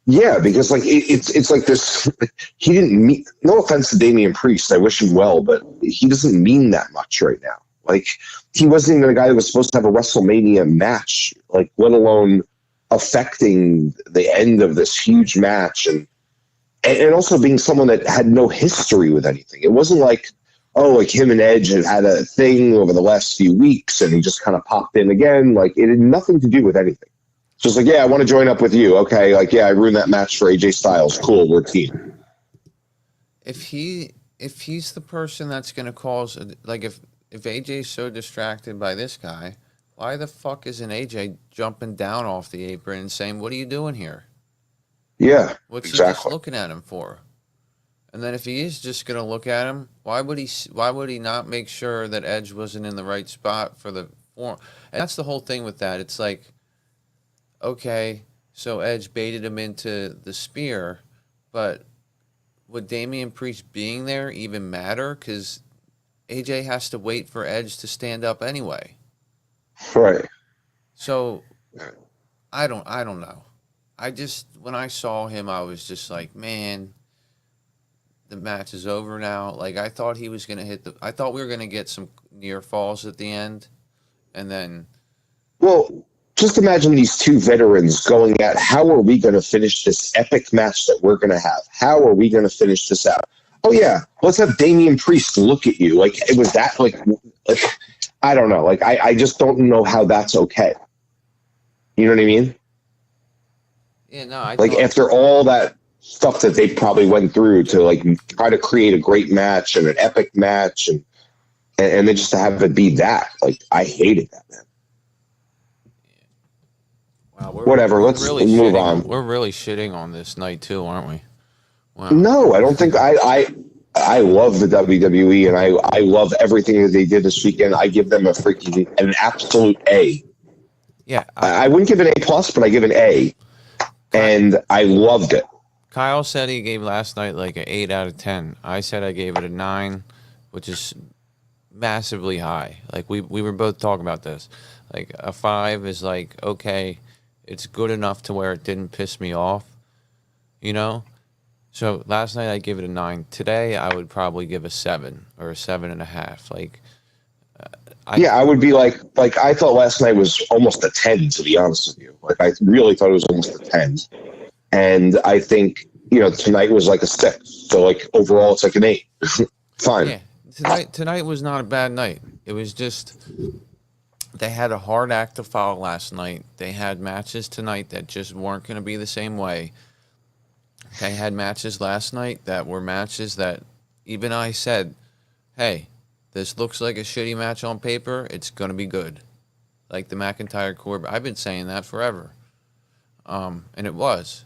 Yeah, because like it's like this. He didn't mean. No offense to Damian Priest, I wish him well, but he doesn't mean that much right now. Like he wasn't even a guy that was supposed to have a WrestleMania match, like let alone affecting the end of this huge match, and also being someone that had no history with anything. It wasn't like, oh, like him and Edge had a thing over the last few weeks, and he just kind of popped in again. Like it had nothing to do with anything. Just like, yeah, I want to join up with you. Okay, like, yeah, I ruined that match for AJ Styles. Cool, we're a team. If he's the person that's going to cause, like, if AJ's so distracted by this guy, why the fuck isn't AJ jumping down off the apron and saying, "What are you doing here? Yeah, What's he exactly. just looking at him for?" And then if he is just going to look at him, why would he not make sure that Edge wasn't in the right spot for the form? And that's the whole thing with that. It's like, okay, so Edge baited him into the spear, but would Damian Priest being there even matter? Because AJ has to wait for Edge to stand up anyway. Right. So I don't know. When I saw him, I was just like, man, the match is over now. Like I thought he was gonna I thought we were gonna get some near falls at the end, and then. Well, just imagine these two veterans going at how are we going to finish this epic match that we're going to have? How are we going to finish this out? Oh yeah, let's have Damian Priest look at you. Like it was that like I don't know. Like I just don't know how that's okay. You know what I mean? Yeah, no, Like after all that stuff that they probably went through to like try to create a great match and an epic match and then just to have it be that, like I hated that, man. Wow, Whatever, let's really move on. We're really shitting on this night too, aren't we? Wow. No, I don't think I love the WWE and I love everything that they did this weekend. I give them an absolute A. Yeah, I wouldn't give it A plus, but I give an A, and I loved it. Kyle said he gave last night like an 8 out of 10. I said I gave it a 9, which is massively high. Like we were both talking about this. Like a 5 is like, okay, it's good enough to where it didn't piss me off, you know? So last night I gave it a 9. Today I would probably give a 7 or a 7.5. Like, I would be like I thought last night was almost a 10, to be honest with you. Like I really thought it was almost a 10, and I think tonight was like a 6. So like overall it's like an 8. Fine. Yeah, tonight was not a bad night. It was just. They had a hard act to follow last night. They had matches tonight that just weren't going to be the same way. They had matches last night that were matches that even I said, hey, this looks like a shitty match on paper. It's going to be good. Like the McIntyre Corbin. I've been saying that forever. And it was.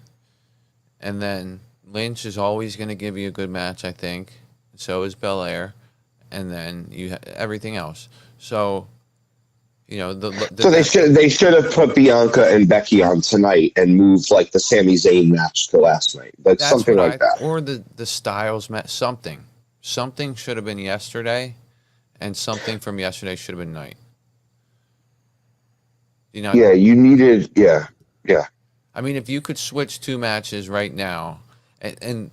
And then Lynch is always going to give you a good match, I think. So is Belair. And then everything else. So... so they should have put Bianca and Becky on tonight and moved like the Sami Zayn match to last night. That's something like that. Or the Styles match. Something should have been yesterday, and something from yesterday should have been tonight. Yeah, you needed. Yeah. I mean, if you could switch 2 matches right now, and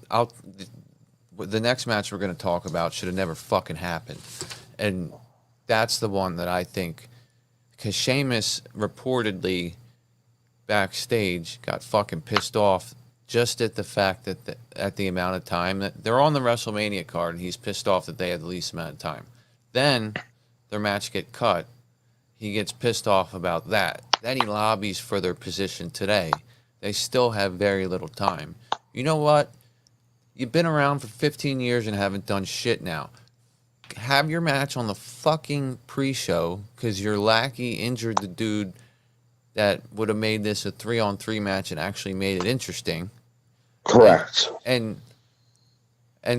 the next match we're going to talk about should have never fucking happened, and that's the one that I think. Because Sheamus reportedly backstage got fucking pissed off just at the fact that at the amount of time that they're on the WrestleMania card, and he's pissed off that they had the least amount of time. Then their match get cut. He gets pissed off about that. Then he lobbies for their position today. They still have very little time. You know what? You've been around for 15 years and haven't done shit now. Have your match on the fucking pre-show because your lackey injured the dude that would have made this a 3-on-3 match and actually made it interesting. Correct. And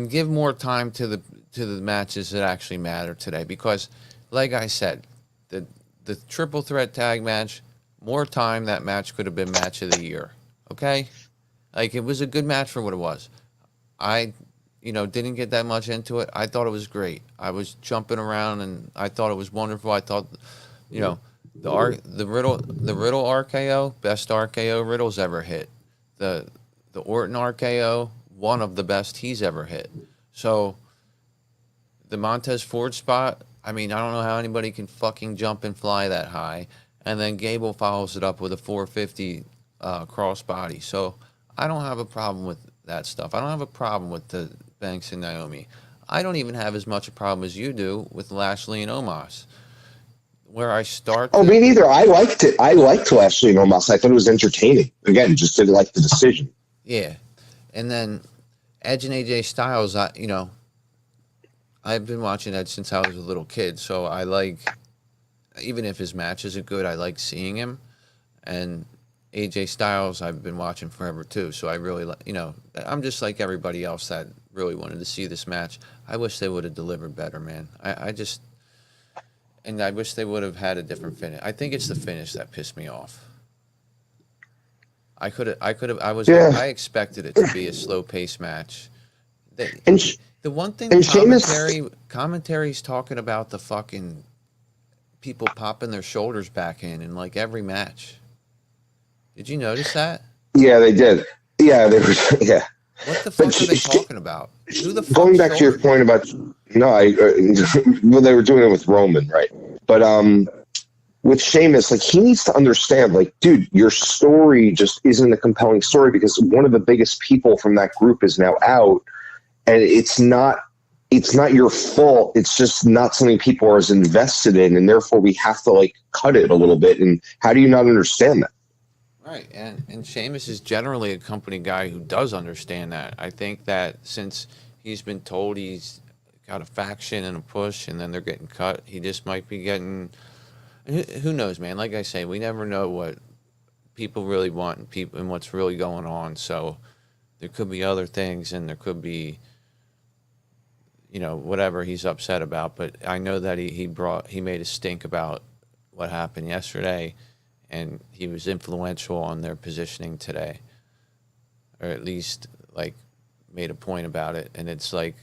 give more time to the matches that actually matter today because, like I said, the triple threat tag match, more time, that match could have been match of the year. Okay? Like it was a good match for what it was. I didn't get that much into it. I thought it was great. I was jumping around and I thought it was wonderful. I thought, the Riddle RKO, best RKO Riddle's ever hit. The the Orton RKO, one of the best he's ever hit. So the Montez Ford spot, I mean, I don't know how anybody can fucking jump and fly that high. And then Gable follows it up with a 450 crossbody. So I don't have a problem with that stuff. I don't have a problem with the Banks and Naomi. I don't even have as much a problem as you do with Lashley and Omos. Where I start. Oh, me neither. I liked it. I liked Lashley and Omos. I thought it was entertaining. Again, just didn't like the decision. Yeah. And then Edge and AJ Styles, I've been watching Edge since I was a little kid, so I like, even if his match isn't good, I like seeing him. And AJ Styles, I've been watching forever too, so I really, I'm just like everybody else that really wanted to see this match. I wish they would have delivered better, man. And I wish they would have had a different finish. I think it's the finish that pissed me off. I expected it to be a slow-paced match. The one thing commentary's talking about the fucking people popping their shoulders back in like every match. Did you notice that? Yeah, they did. Yeah, they were. Yeah. What the fuck are they talking about? Who the fuck? Going back to your point about well, they were doing it with Roman, right? But with Sheamus, like, he needs to understand, like, dude, your story just isn't a compelling story because one of the biggest people from that group is now out, and it's not your fault. It's just not something people are as invested in, and therefore we have to like cut it a little bit. And how do you not understand that? Right, and Sheamus is generally a company guy who does understand that. I think that since he's been told he's got a faction and a push, and then they're getting cut, he just might be getting. Who knows, man? Like I say, we never know what people really want and what's really going on. So there could be other things, and there could be, whatever he's upset about. But I know that he made a stink about what happened yesterday. And he was influential on their positioning today, or at least like made a point about it. And it's like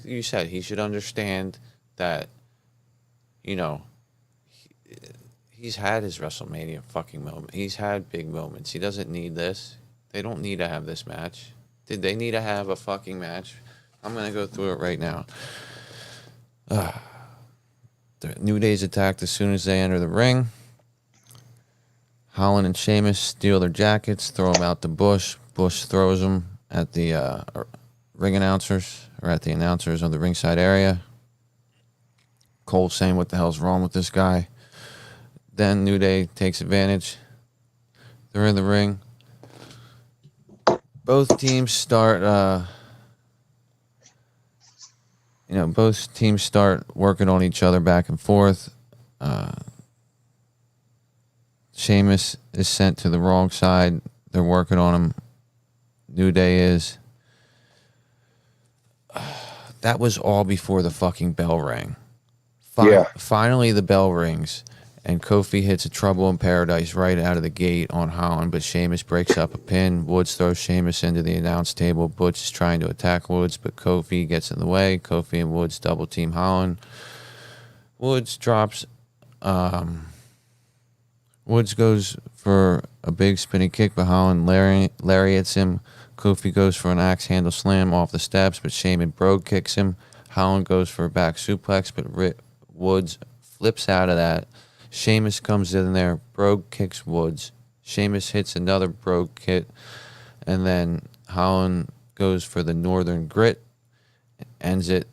you said, he should understand that, he's had his WrestleMania fucking moment. He's had big moments. He doesn't need this. They don't need to have this match. Did they need to have a fucking match? I'm gonna go through it right now. The New Day's attacked as soon as they enter the ring. Holland and Sheamus steal their jackets, throw them out to Bush. Bush throws them at the ring announcers, or at the announcers of the ringside area. Cole saying, what the hell's wrong with this guy? Then New Day takes advantage. They're in the ring. Both teams start, working on each other back and forth. Sheamus is sent to the wrong side. They're working on him. New Day is. That was all before the fucking bell rang. Finally, the bell rings, and Kofi hits a Trouble in Paradise right out of the gate on Holland, but Sheamus breaks up a pin. Woods throws Sheamus into the announce table. Butch is trying to attack Woods, but Kofi gets in the way. Kofi and Woods double team Holland. Woods drops. Woods goes for a big spinning kick, but Holland lariats him. Kofi goes for an axe handle slam off the steps, but Shaman Brogue kicks him. Holland goes for a back suplex, but Woods flips out of that. Sheamus comes in there. Brogue kicks Woods. Sheamus hits another Brogue kick, and then Holland goes for the Northern Grit. Ends it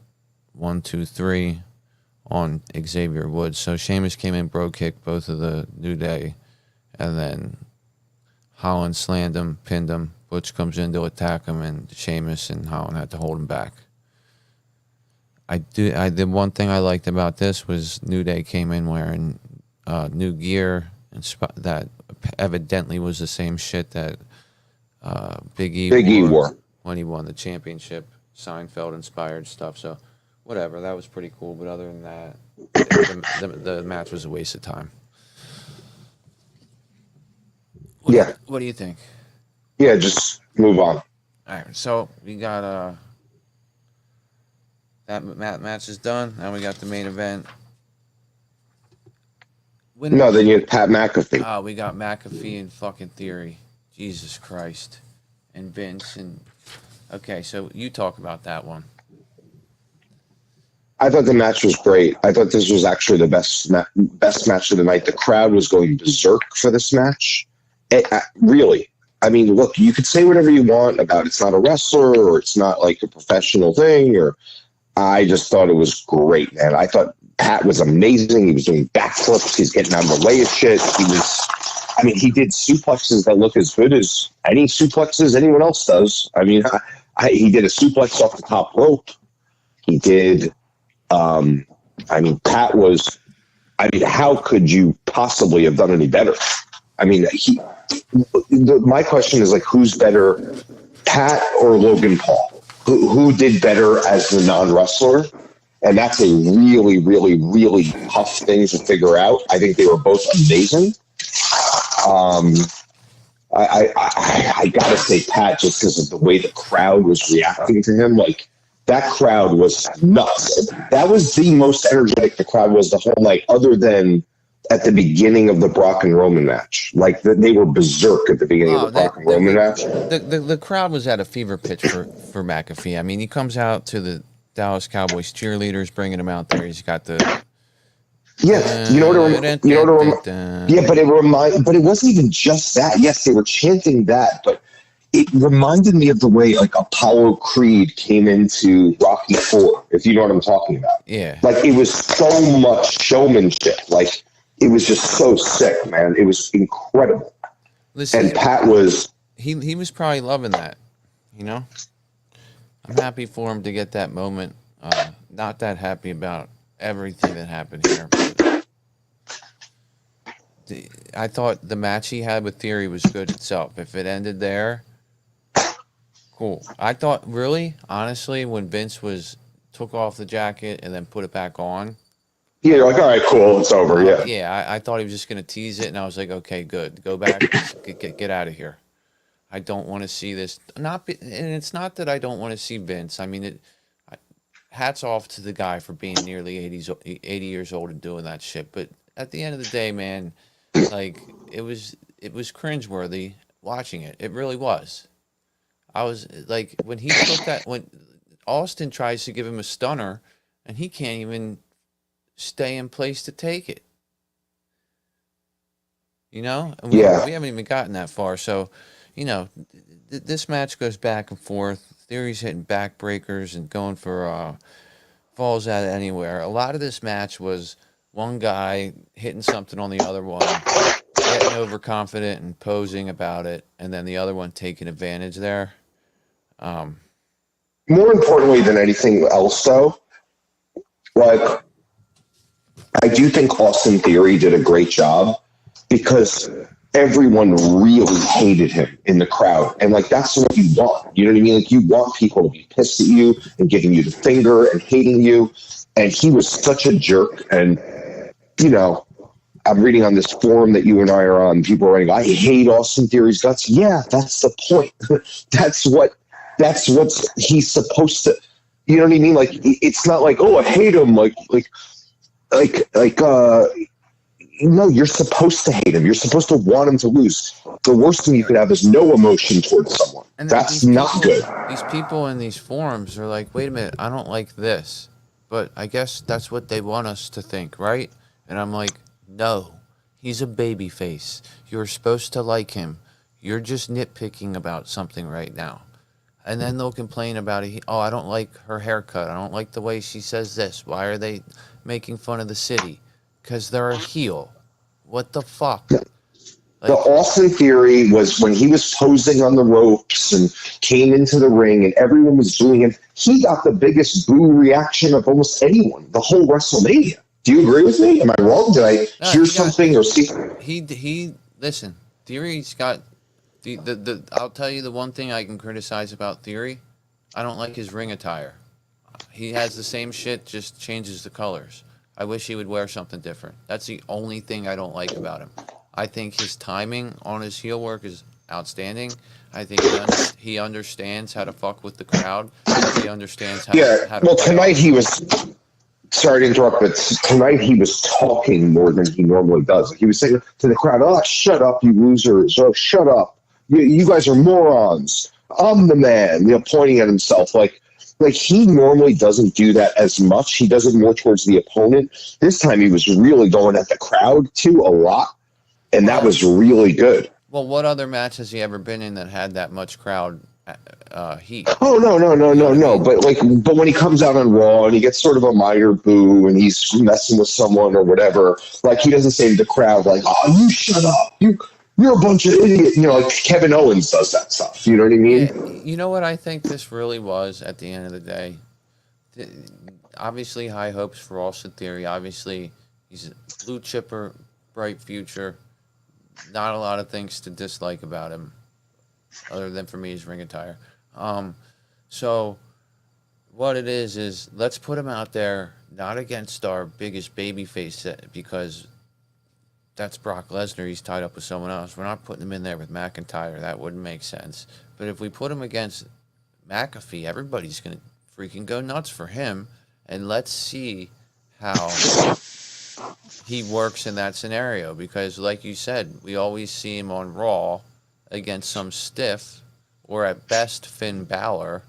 1, 2, 3. On Xavier Woods. So Sheamus came in, Brogue kicked both of the New Day, and then Holland slammed him, pinned him. Butch comes in to attack him, and Sheamus and Holland had to hold him back. The one thing I liked about this was New Day came in wearing new gear, and that evidently was the same shit that Big E wore when he won the championship. Seinfeld inspired stuff. So. Whatever, that was pretty cool. But other than that, the match was a waste of time. What do you think? Yeah, just move on. All right, so we got that match is done. Now we got the main event. Then you had Pat McAfee. Oh, we got McAfee and fucking Theory. Jesus Christ. and Vince. And okay, so you talk about that one. I thought the match was great. I thought this was actually the best match of the night. The crowd was going berserk for this match. Really. I mean, look, you could say whatever you want about it's not a wrestler or it's not like a professional thing. Or I just thought it was great, man. I thought Pat was amazing. He was doing backflips. He's getting out of the way of shit. He did suplexes that look as good as any suplexes anyone else does. I mean, he did a suplex off the top rope. He did. Pat was. How could you possibly have done any better? My question is like, who's better, Pat or Logan Paul? Who did better as the non-wrestler? And that's a really, really, really tough thing to figure out. I think they were both amazing. I gotta say Pat, just because of the way the crowd was reacting to him. Like, that crowd was nuts. That was the most energetic the crowd was the whole night, other than at the beginning of the Brock and Roman match. Like, they were berserk at the beginning of the Brock and Roman match. The crowd was at a fever pitch for McAfee. I mean, he comes out to the Dallas Cowboys cheerleaders, bringing him out there. He's got the but it wasn't even just that. Yes, they were chanting that, but it reminded me of the way like Apollo Creed came into Rocky IV, if you know what I'm talking about. Yeah. Like, it was so much showmanship. Like, it was just so sick, man. It was incredible. Listen, and Pat was... He was probably loving that, you know? I'm happy for him to get that moment. Not that happy about everything that happened here. I thought the match he had with Theory was good itself. If it ended there, cool. I thought, really, honestly, when Vince took off the jacket and then put it back on. Yeah, you're like, all right, cool, it's over, yeah. Yeah, I thought he was just going to tease it, and I was like, okay, good. Go back, get out of here. I don't want to see this. And it's not that I don't want to see Vince. I mean, hats off to the guy for being nearly 80 years old and doing that shit. But at the end of the day, man, like, it was cringeworthy watching it. It really was. I was like, when he took that, when Austin tries to give him a stunner, and he can't even stay in place to take it. You know? And we haven't even gotten that far. So, you know, this match goes back and forth. Theory's hitting backbreakers and going for falls out of anywhere. A lot of this match was one guy hitting something on the other one, getting overconfident and posing about it, and then the other one taking advantage there. More importantly than anything else, though, like, I do think Austin Theory did a great job because everyone really hated him in the crowd. And, like, that's what you want. You know what I mean? Like, you want people to be pissed at you and giving you the finger and hating you. And he was such a jerk. And, you know, I'm reading on this forum that you and I are on. People are writing, I hate Austin Theory's guts. Yeah, that's the point. That's what he's supposed to, you know what I mean? Like, it's not like, oh, I hate him. No, you're supposed to hate him. You're supposed to want him to lose. The worst thing you could have is no emotion towards someone. And that's not good. These people in these forums are like, wait a minute, I don't like this. But I guess that's what they want us to think, right? And I'm like, no, he's a baby face. You're supposed to like him. You're just nitpicking about something right now. And then they'll complain about it. Oh, I don't like her haircut. I don't like the way she says this. Why are they making fun of the city? Because they're a heel. What the fuck? The Austin Theory was when he was posing on the ropes and came into the ring and everyone was booing him. He got the biggest boo reaction of almost anyone, the whole WrestleMania. Do you agree with me? Am I wrong? Did I hear something or see? He listen, Theory's got the I'll tell you the one thing I can criticize about Theory. I don't like his ring attire. He has the same shit, just changes the colors. I wish he would wear something different. That's the only thing I don't like about him. I think his timing on his heel work is outstanding. I think he understands how to fuck with the crowd. He understands how to well, tonight he was... Sorry to interrupt, but tonight he was talking more than he normally does. He was saying to the crowd, oh, shut up, you losers. Oh, shut up. You guys are morons. I'm the man, pointing at himself like he normally doesn't do that as much. He does it more towards the opponent. This time he was really going at the crowd too a lot, and that was really good. Well, what other match has he ever been in that had that much crowd heat? Oh no. But when he comes out on Raw and he gets sort of a minor boo and he's messing with someone or whatever, like he doesn't say to the crowd like, "Oh, you shut up, you're a bunch of idiots." Like Kevin Owens does that stuff. You know what I mean? Yeah, you know what I think this really was at the end of the day? Obviously, high hopes for Austin Theory. Obviously, he's a blue chipper, bright future. Not a lot of things to dislike about him, other than for me his ring attire. So what it is let's put him out there, not against our biggest babyface, because that's Brock Lesnar. He's tied up with someone else. We're not putting him in there with McIntyre. That wouldn't make sense. But if we put him against McAfee, everybody's going to freaking go nuts for him. And let's see how he works in that scenario. Because like you said, we always see him on Raw against some stiff, or at best Finn Balor,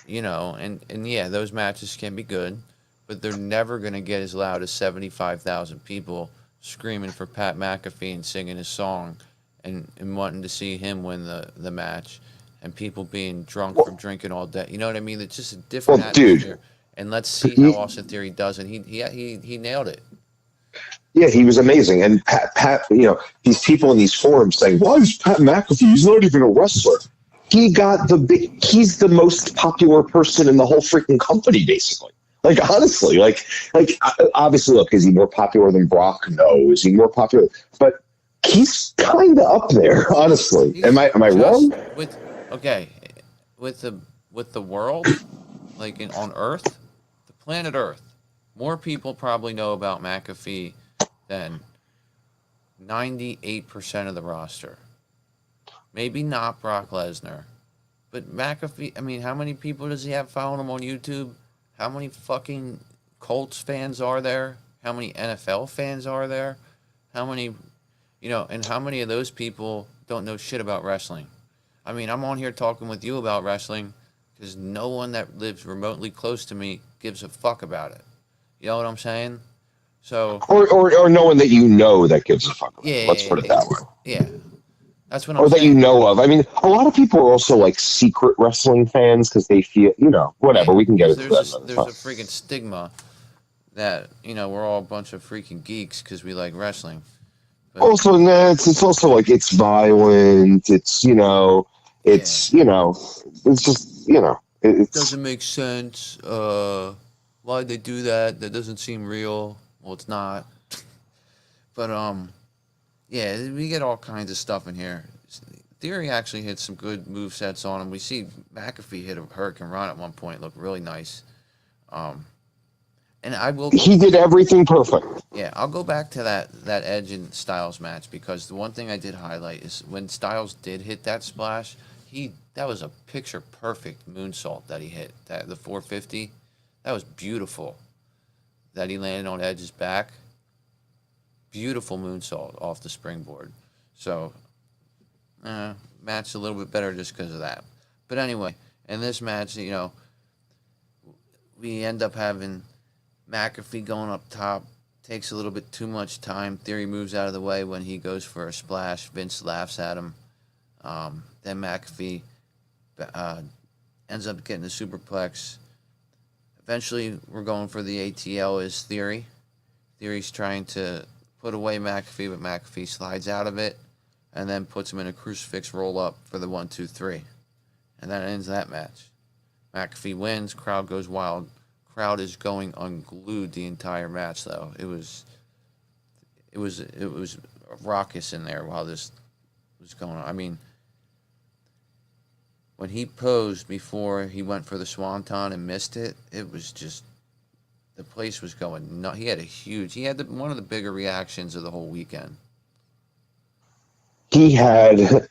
and yeah, those matches can be good, but they're never going to get as loud as 75,000 people screaming for Pat McAfee and singing his song and wanting to see him win the match, and people being drunk from drinking all day. You know what I mean? It's just a different atmosphere. Dude, and let's see how Austin Theory does, and he nailed it. Yeah, he was amazing. And Pat, these people in these forums saying, "Why is Pat McAfee? He's not even a wrestler." He's the most popular person in the whole freaking company, basically. Like, honestly, obviously, look, is he more popular than Brock? No. Is he more popular? But he's kind of up there, honestly. Am I wrong? With the world, on Earth, the planet Earth, more people probably know about McAfee than 98% of the roster. Maybe not Brock Lesnar, but McAfee. I mean, how many people does he have following him on YouTube? How many fucking Colts fans are there? How many NFL fans are there? How many, and how many of those people don't know shit about wrestling? I mean, I'm on here talking with you about wrestling because no one that lives remotely close to me gives a fuck about it. You know what I'm saying? So or no one that that gives a fuck about it. Let's put it that way. Yeah. That's what I'm saying. Or that you know of. I mean, a lot of people are also like secret wrestling fans because they feel, whatever. Yeah, we can get into that. There's a freaking stigma that, we're all a bunch of freaking geeks because we like wrestling. But also, it's also like it's violent. It's, it's, it's just, it doesn't make sense. Why'd they do that? That doesn't seem real. Well, it's not. But, yeah, we get all kinds of stuff in here. Theory actually hit some good movesets on him. We see McAfee hit a Hurricane Run at one point. Looked really nice. And he did everything perfect. Yeah, I'll go back to that Edge and Styles match because the one thing I did highlight is when Styles did hit that splash, that was a picture perfect moonsault that he hit. The 450, that was beautiful. That he landed on Edge's back. Beautiful moonsault off the springboard. So, match a little bit better just because of that. But anyway, in this match, we end up having McAfee going up top. Takes a little bit too much time. Theory moves out of the way when he goes for a splash. Vince laughs at him. Then McAfee ends up getting a superplex. Eventually, we're going for the ATL as Theory. Theory's trying to put away McAfee, but McAfee slides out of it and then puts him in a crucifix roll-up for the 1-2-3. And that ends that match. McAfee wins. Crowd goes wild. Crowd is going unglued the entire match, though. It was raucous in there while this was going on. I mean, when he posed before he went for the Swanton and missed it, it was just... The place was going nuts. He had one of the bigger reactions of the whole weekend. He had,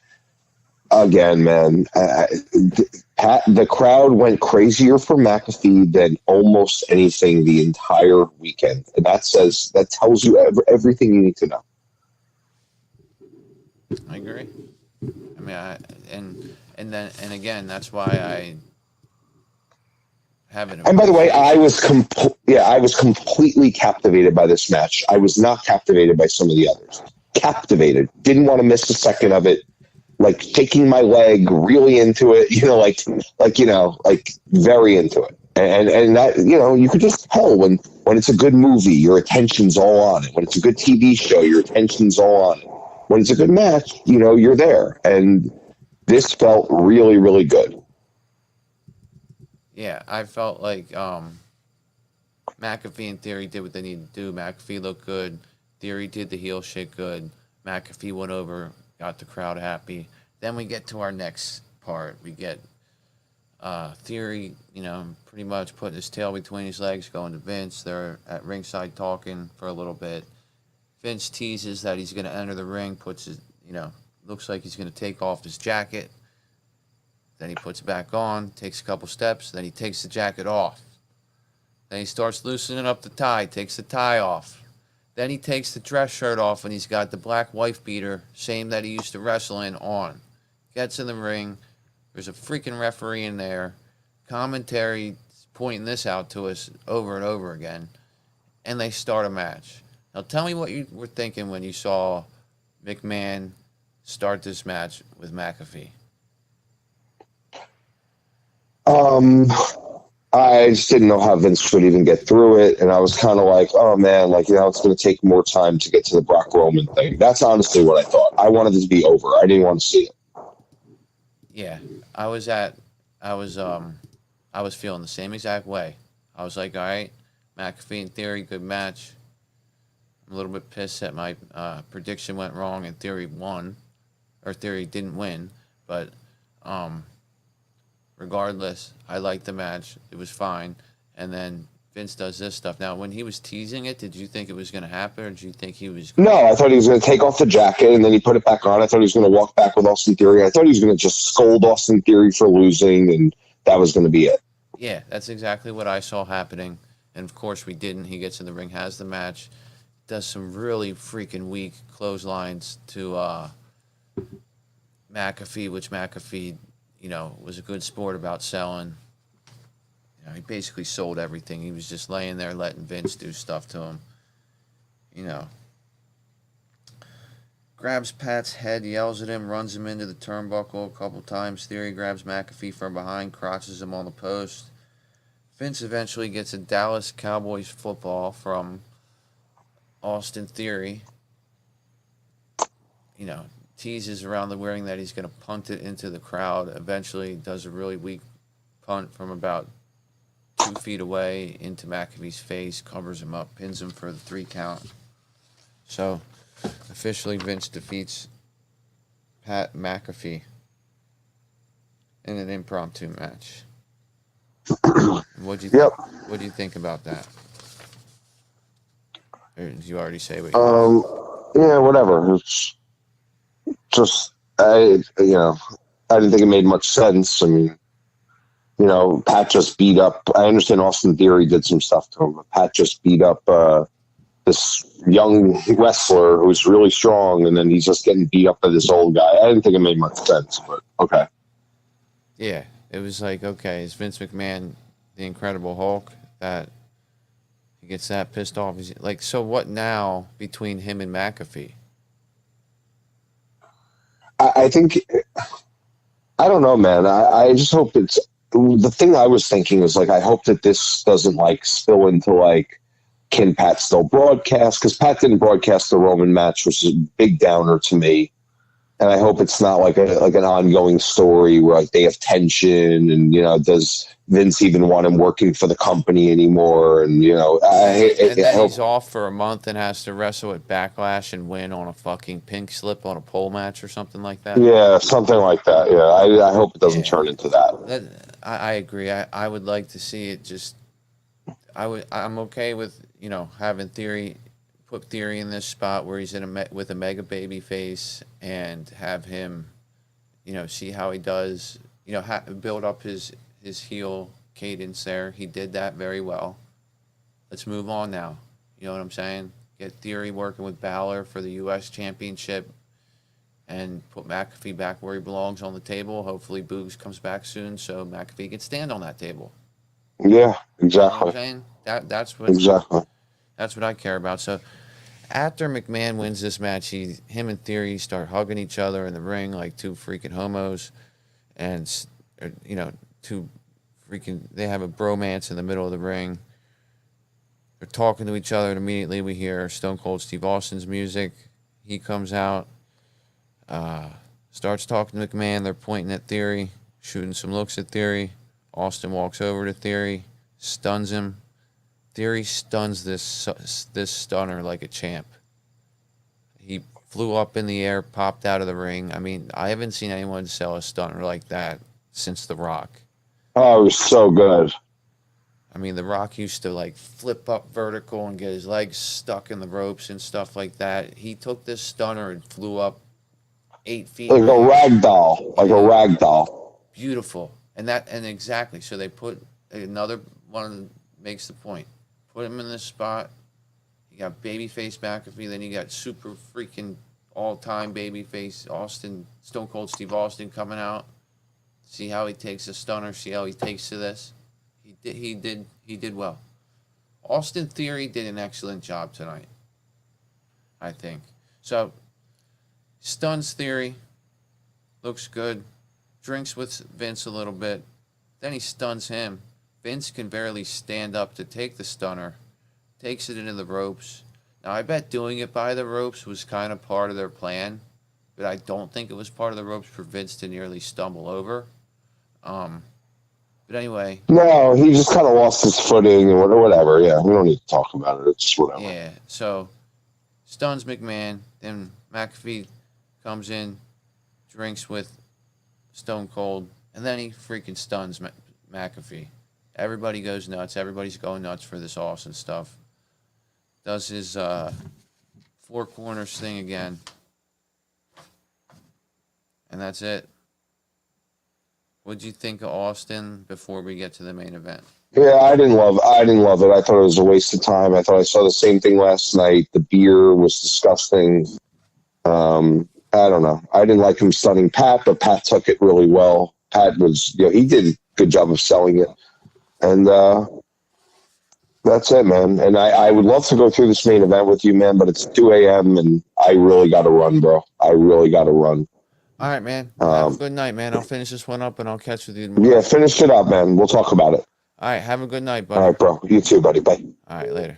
again, man, the crowd went crazier for McAfee than almost anything the entire weekend. And that tells you everything you need to know. I agree. I mean, and again, that's why I haven't And by the way, I appreciation. was I was completely captivated by this match. I was not captivated by some of the others. Captivated. Didn't want to miss a second of it. Like taking my leg really into it, like very into it. And that, you could just tell when it's a good movie, your attention's all on it. When it's a good TV show, your attention's all on it. When it's a good match, you're there. And this felt really, really good. Yeah, I felt like McAfee and Theory did what they needed to do. McAfee looked good. Theory did the heel shit good. McAfee went over, got the crowd happy. Then we get to our next part. We get Theory, pretty much putting his tail between his legs, going to Vince. They're at ringside talking for a little bit. Vince teases that he's going to enter the ring, puts his, looks like he's going to take off his jacket. Then he puts it back on, takes a couple steps, then he takes the jacket off. Then he starts loosening up the tie, takes the tie off. Then he takes the dress shirt off and he's got the black wife beater, same that he used to wrestle in, on. Gets in the ring. There's a freaking referee in there. Commentary pointing this out to us over and over again. And they start a match. Now tell me what you were thinking when you saw McMahon start this match with McAfee. I just didn't know how Vince would even get through it, and I was kind of like, oh man, it's going to take more time to get to the Brock Roman thing. That's honestly what I thought. I wanted it to be over. I didn't want to see it. Yeah, I was feeling the same exact way. I was like, all right, McAfee and Theory, good match. I'm a little bit pissed that my prediction went wrong and Theory won, or Theory didn't win, but regardless, I liked the match. It was fine. And then Vince does this stuff. Now, when he was teasing it, did you think it was going to happen, or did you think he was going No, to... I thought he was going to take off the jacket and then he put it back on. I thought he was going to walk back with Austin Theory. I thought he was going to just scold Austin Theory for losing, and that was going to be it. Yeah, that's exactly what I saw happening. And of course, we didn't. He gets in the ring, has the match, does some really freaking weak clotheslines to McAfee, which McAfee, was a good sport about selling. He basically sold everything. He was just laying there letting Vince do stuff to him. Grabs Pat's head, yells at him, runs him into the turnbuckle a couple times. Theory grabs McAfee from behind, crotches him on the post. Vince eventually gets a Dallas Cowboys football from Austin Theory. Teases around the ring that he's going to punt it into the crowd. Eventually does a really weak punt from about 2 feet away into McAfee's face, covers him up, pins him for the 3 count. So, officially Vince defeats Pat McAfee in an impromptu match. What'd you think? Yep. What do you think about that? Or did you already say what you think? Yeah, whatever. It's just I didn't think it made much sense. I mean, Pat just beat up. I understand Austin Theory did some stuff to him, but Pat just beat up this young wrestler who's really strong, and then he's just getting beat up by this old guy. I didn't think it made much sense, but okay. Yeah, it was like, okay, is Vince McMahon the Incredible Hulk that he gets that pissed off? He's like, so what now between him and McAfee? I think I don't know, man. I just hope it's the thing I was thinking is I hope that this doesn't spill into can Pat still broadcast? Because Pat didn't broadcast the Roman match, which is a big downer to me. And I hope it's not an ongoing story where they have tension and does Vince even want him working for the company anymore? And And then hope, he's off for a month and has to wrestle at Backlash and win on a fucking pink slip on a pole match or something like that. yeah, something like that. Yeah, I hope it doesn't turn into that. I agree. I would like to see it just. I'm okay with having put Theory in this spot where he's with a mega baby face and have him, see how he does. Build up his heel cadence there. He did that very well. Let's move on now. You know what I'm saying? Get Theory working with Balor for the U.S. Championship. and put McAfee back where he belongs on the table. Hopefully, Boogs comes back soon so McAfee can stand on that table. Yeah, You know what I'm exactly. saying? Exactly. That's what I care about. So after McMahon wins this match, him and Theory start hugging each other in the ring like two freaking homos, and you know, two freaking. They have a bromance in the middle of the ring. They're talking to each other, and immediately we hear Stone Cold Steve Austin's music. He comes out, uh, starts talking to McMahon. They're pointing at Theory, shooting some looks at Theory. Austin walks over to Theory, stuns him. Theory stuns this stunner like a champ. He flew up in the air, popped out of the ring. I mean, I haven't seen anyone sell a stunner like that since The Rock. Oh, it was so good. I mean, The Rock used to like flip up vertical and get his legs stuck in the ropes and stuff like that. He took this stunner and flew up 8 feet Like in the a air. rag doll. Like a Yeah, rag doll. beautiful. And exactly. So they put another one of them makes the point. Put him in this spot. You got babyface McAfee, then you got super freaking all-time babyface Austin, Stone Cold Steve Austin coming out. See how he takes a stunner. See how he takes to this. He did well. Austin Theory did an excellent job tonight, I think. So stuns Theory, looks good. Drinks with Vince a little bit. Then he stuns him. Vince can barely stand up to take the stunner. Takes it into the ropes. Now, I bet doing it by the ropes was kind of part of their plan, but I don't think it was part of the ropes for Vince to nearly stumble over. But anyway, No, he just kind of lost his footing or whatever. Yeah, we don't need to talk about it. It's just whatever. yeah, so stuns McMahon. Then McAfee comes in, drinks with Stone Cold, and then he freaking stuns McAfee. Everybody goes nuts. Everybody's going nuts for this awesome stuff. Does his four corners thing again. And that's it. What'd you think of Austin before we get to the main event? Yeah, I didn't love it. I thought it was a waste of time. I thought I saw the same thing last night. The beer was disgusting. I don't know. I didn't like him stunning Pat, but Pat took it really well. Pat was, he did a good job of selling it. And that's it, man. And I would love to go through this main event with you, man, but it's 2 a.m. and I really got to run, bro. I really got to run. All right, man. Have a good night, man. I'll finish this one up and I'll catch with you tomorrow. Yeah, finish it up, man. We'll talk about it. All right, have a good night, buddy. All right, bro. You too, buddy. Bye. All right, later.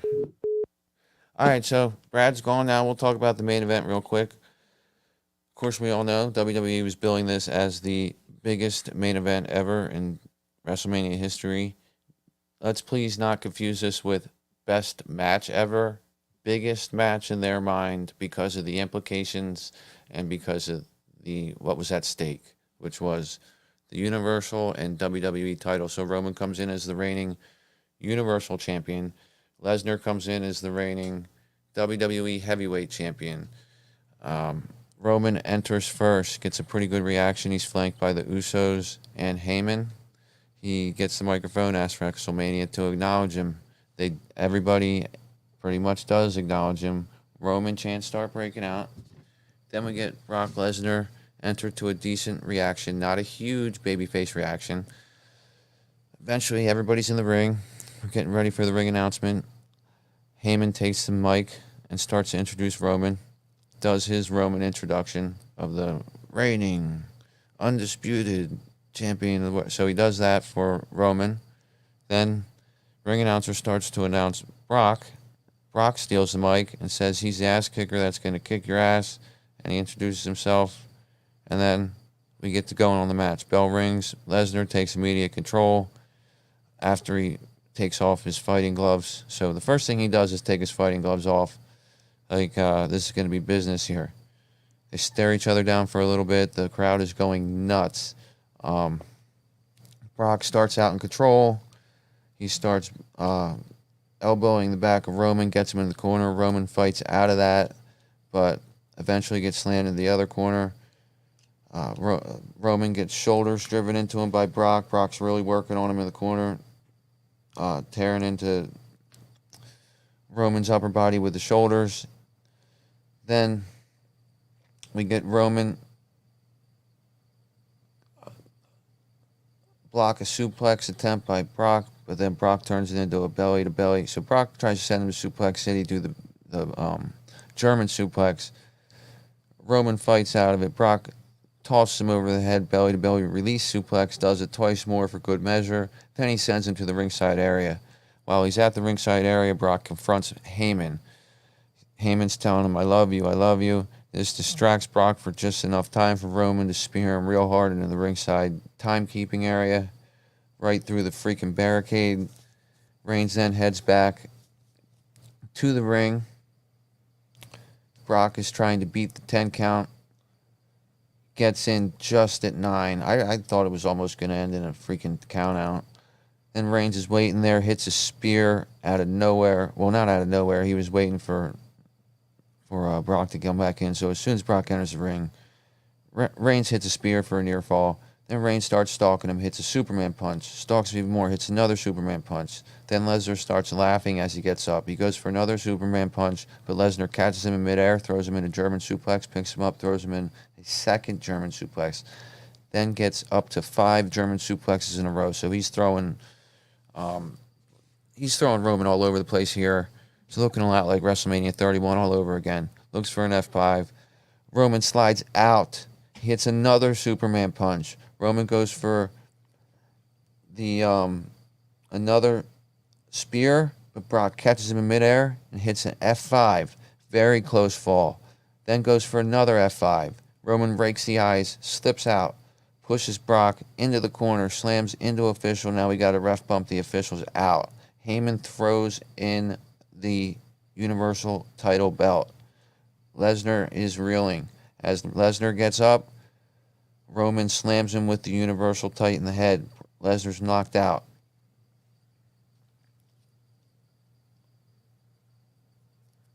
All right, so Brad's gone now. We'll talk about the main event real quick. Of course, we all know WWE was billing this as the biggest main event ever in WrestleMania history. Let's please not confuse this with best match ever. Biggest match in their mind because of the implications and because of what was at stake, which was the Universal and WWE title. So Roman comes in as the reigning Universal Champion. Lesnar comes in as the reigning WWE Heavyweight Champion. Roman enters first, gets a pretty good reaction. He's flanked by the Usos and Heyman. He gets the microphone, asks for WrestleMania to acknowledge him. Everybody pretty much does acknowledge him. Roman chants start breaking out. Then we get Brock Lesnar enter to a decent reaction, not a huge babyface reaction. Eventually, everybody's in the ring. We're getting ready for the ring announcement. Heyman takes the mic and starts to introduce Roman. Does his Roman introduction of the reigning, undisputed champion of the world. So he does that for Roman. Then ring announcer starts to announce Brock. Brock steals the mic and says he's the ass kicker that's going to kick your ass. And he introduces himself. And then we get to going on the match. Bell rings. Lesnar takes immediate control after he takes off his fighting gloves. So the first thing he does is take his fighting gloves off. Like, this is going to be business here. They stare each other down for a little bit. The crowd is going nuts. Brock starts out in control. He starts elbowing the back of Roman, gets him in the corner. Roman fights out of that, but eventually gets slammed in the other corner. Roman gets shoulders driven into him by Brock. Brock's really working on him in the corner, tearing into Roman's upper body with the shoulders. Then We get Roman block a suplex attempt by Brock, but then Brock turns it into a belly to belly. So Brock tries to send him to Suplex City, do the German suplex. Roman fights out of it. Brock tosses him over the head, belly to belly, release suplex, does it twice more for good measure. Then he sends him to the ringside area. While he's at the ringside area, Brock confronts Heyman. Heyman's telling him, I love you, I love you. This distracts Brock for just enough time for Roman to spear him real hard into the ringside timekeeping area, right through the freaking barricade. Reigns then heads back to the ring. Brock is trying to beat the 10 count. Gets in just at 9. I thought it was almost going to end in a freaking count out. Then Reigns is waiting there, hits a spear out of nowhere. Well, not out of nowhere. He was waiting for Brock to come back in. So as soon as Brock enters the ring, Reigns hits a spear for a near fall. Then Reigns starts stalking him, hits a Superman punch. Stalks him even more, hits another Superman punch. Then Lesnar starts laughing as he gets up. He goes for another Superman punch, but Lesnar catches him in midair, throws him in a German suplex, picks him up, throws him in a second German suplex. Then gets up to 5 German suplexes in a row. So he's throwing Roman all over the place here. It's looking a lot like WrestleMania 31 all over again. Looks for an F5. Roman slides out. He hits another Superman punch. Roman goes for the another spear, but Brock catches him in midair and hits an F5. Very close fall. Then goes for another F5. Roman rakes the eyes, slips out, pushes Brock into the corner, slams into official. Now we got a ref bump. The official's out. Heyman throws in the Universal title belt. Lesnar is reeling. As Lesnar gets up, Roman slams him with the Universal tight in the head. Lesnar's knocked out.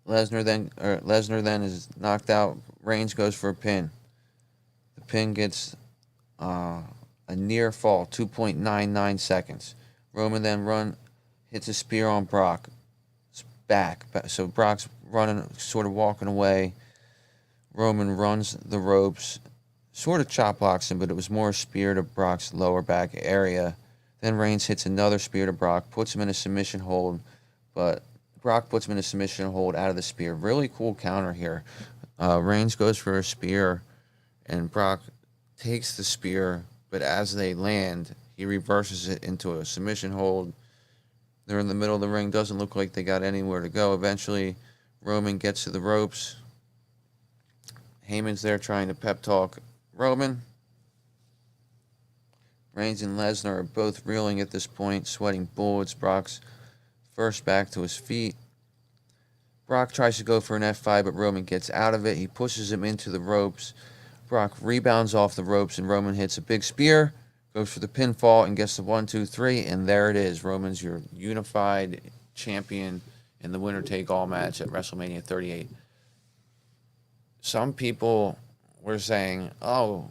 Lesnar then is knocked out. Reigns goes for a pin. The pin gets a near fall, 2.99 seconds. Roman then hits a spear on Brock. It's back. So Brock's running, sort of walking away. Roman runs the ropes, sort of chop blocks him, but it was more a spear to Brock's lower back area. Then Reigns hits another spear to Brock, puts him in a submission hold, but Brock puts him in a submission hold out of the spear. Really cool counter here. Reigns goes for a spear, and Brock takes the spear, but as they land, he reverses it into a submission hold. They're in the middle of the ring. Doesn't look like they got anywhere to go. Eventually, Roman gets to the ropes. Heyman's there trying to pep talk Roman. Reigns and Lesnar are both reeling at this point, sweating bullets. Brock's first back to his feet. Brock tries to go for an F5, but Roman gets out of it. He pushes him into the ropes. Brock rebounds off the ropes, and Roman hits a big spear, goes for the pinfall, and gets the 1, 2, 3, and there it is. Roman's your unified champion in the winner-take-all match at WrestleMania 38. Some people were saying, oh,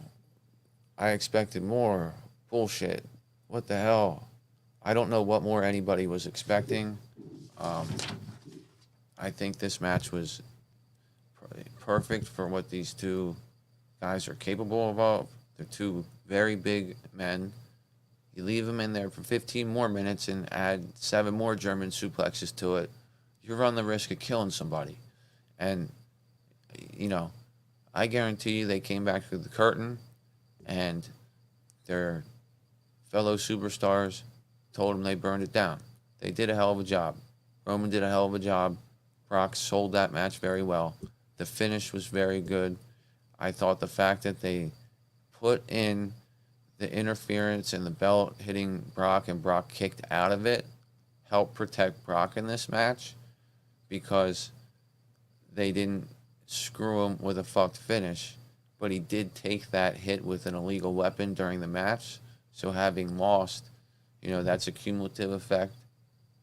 I expected more. Bullshit. What the hell? I don't know what more anybody was expecting. I think this match was perfect for what these two guys are capable of. They're two very big men. You leave them in there for 15 more minutes and add 7 more German suplexes to it, you run the risk of killing somebody. And, I guarantee you they came back through the curtain and their fellow superstars told them they burned it down. They did a hell of a job. Roman did a hell of a job. Brock sold that match very well. The finish was very good. I thought the fact that they put in the interference and the belt hitting Brock and Brock kicked out of it helped protect Brock in this match, because they didn't screw him with a fucked finish, but he did take that hit with an illegal weapon during the match. So having lost, that's a cumulative effect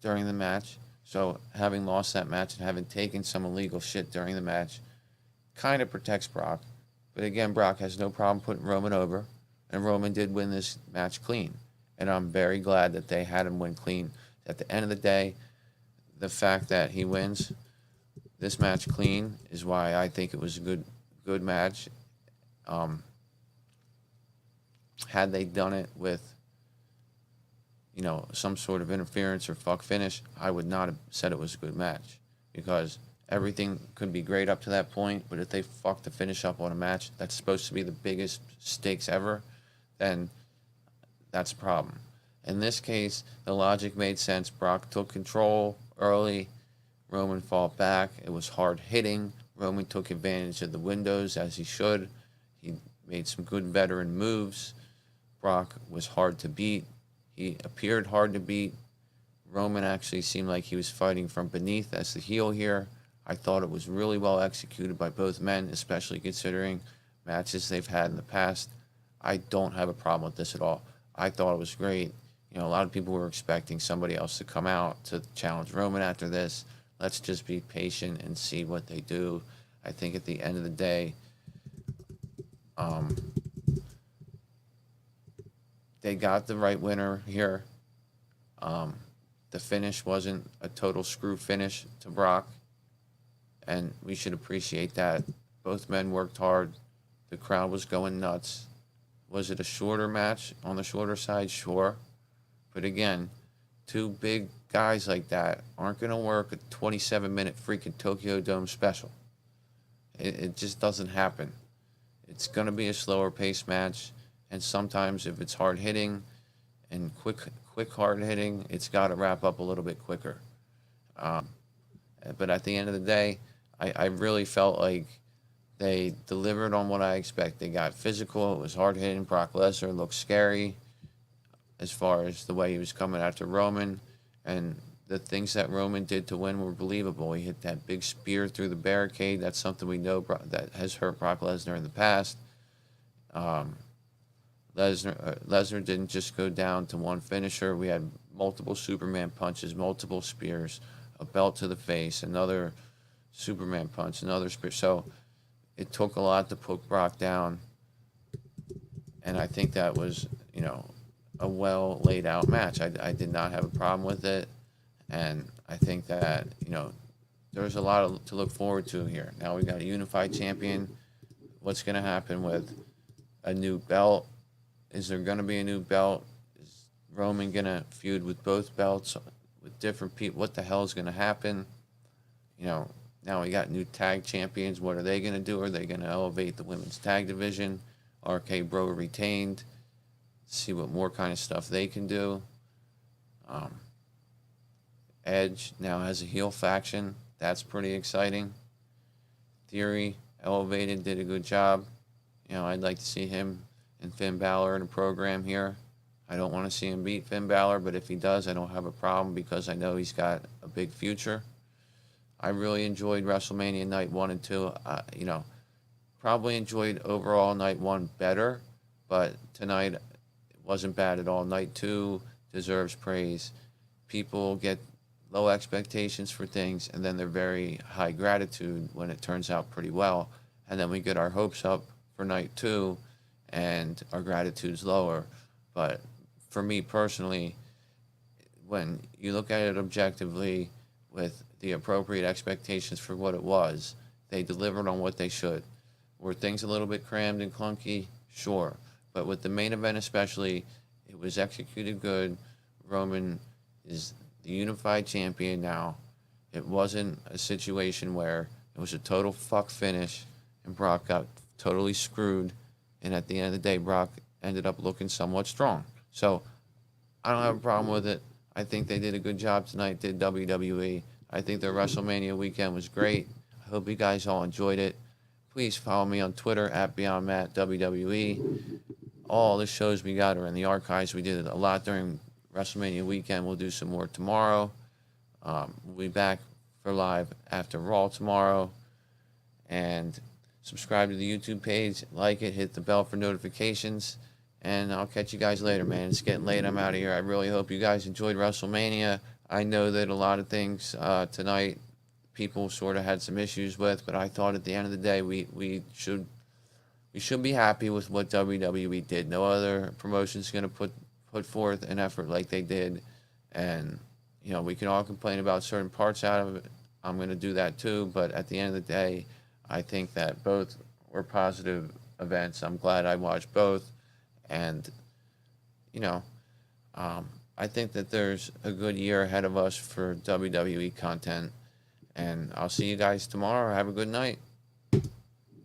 during the match. So having lost that match and having taken some illegal shit during the match kind of protects Brock. But again, Brock has no problem putting Roman over, and Roman did win this match clean. And I'm very glad that they had him win clean. At the end of the day, the fact that he wins this match clean is why I think it was a good match. Had they done it with, some sort of interference or fuck finish, I would not have said it was a good match, because everything could be great up to that point, but if they fuck the finish up on a match that's supposed to be the biggest stakes ever, then that's a problem. In this case, the logic made sense. Brock took control early. Roman fought back. It was hard hitting. Roman took advantage of the windows, as he should. He made some good veteran moves. Brock was hard to beat. He appeared hard to beat. Roman actually seemed like he was fighting from beneath as the heel here. I thought it was really well executed by both men, especially considering matches they've had in the past. I don't have a problem with this at all. I thought it was great. A lot of people were expecting somebody else to come out to challenge Roman after this. Let's just be patient and see what they do. I think at the end of the day, they got the right winner here. The finish wasn't a total screw finish to Brock, and we should appreciate that. Both men worked hard. The crowd was going nuts. Was it a shorter match on the shorter side? Sure. But again, two big guys like that aren't going to work a 27-minute freaking Tokyo Dome special. It just doesn't happen. It's going to be a slower paced match, and sometimes if it's hard hitting and quick hard hitting, it's got to wrap up a little bit quicker. But at the end of the day, I really felt like they delivered on what I expect. They got physical. It was hard hitting. Brock Lesnar looked scary as far as the way he was coming after Roman, and the things that Roman did to win were believable. He hit that big spear through the barricade. That's something we know that has hurt Brock Lesnar in the past. Lesnar didn't just go down to one finisher. We had multiple Superman punches, multiple spears, a belt to the face, another Superman punch, another spear. So it took a lot to put Brock down, and I think that was, a well laid out match. I did not have a problem with it, and I think that, there's a lot to look forward to here. Now we got a unified champion. What's going to happen with a new belt? Is there going to be a new belt? Is Roman going to feud with both belts with different people? What the hell is going to happen? Now we got new tag champions. What are they going to do? Are they going to elevate the women's tag division? RK Bro retained. See what more kind of stuff they can do. Edge now has a heel faction. That's pretty exciting. Theory elevated, did a good job. I'd like to see him and Finn Balor in a program here. I don't want to see him beat Finn Balor, but if he does, I don't have a problem, because I know he's got a big future. I really enjoyed WrestleMania Night 1 and 2. Probably enjoyed overall Night 1 better, but tonight it wasn't bad at all. Night 2 deserves praise. People get low expectations for things, and then they're very high gratitude when it turns out pretty well. And then we get our hopes up for Night 2, and our gratitude's lower. But for me personally, when you look at it objectively with the appropriate expectations for what it was, they delivered on what they should. Were things a little bit crammed and clunky? Sure. But with the main event especially, it was executed good. Roman is the unified champion now. It wasn't a situation where it was a total fuck finish and Brock got totally screwed. And at the end of the day, Brock ended up looking somewhat strong. So I don't have a problem with it. I think they did a good job tonight, did WWE. I think their WrestleMania weekend was great. I hope you guys all enjoyed it. Please follow me on Twitter at BeyondMattWWE. All the shows we got are in the archives. We did a lot during WrestleMania weekend. We'll do some more tomorrow. We'll be back for live after Raw tomorrow. And subscribe to the YouTube page, like it, hit the bell for notifications, and I'll catch you guys later, man. It's getting late. I'm out of here. I really hope you guys enjoyed WrestleMania. I know that a lot of things tonight people sort of had some issues with, but I thought at the end of the day we should be happy with what WWE did. No other promotion's going to put forth an effort like they did, and we can all complain about certain parts out of it. I'm going to do that too, but at the end of the day, I think that both were positive events. I'm glad I watched both, and you know, I think that there's a good year ahead of us for WWE content. And I'll see you guys tomorrow. Have a good night.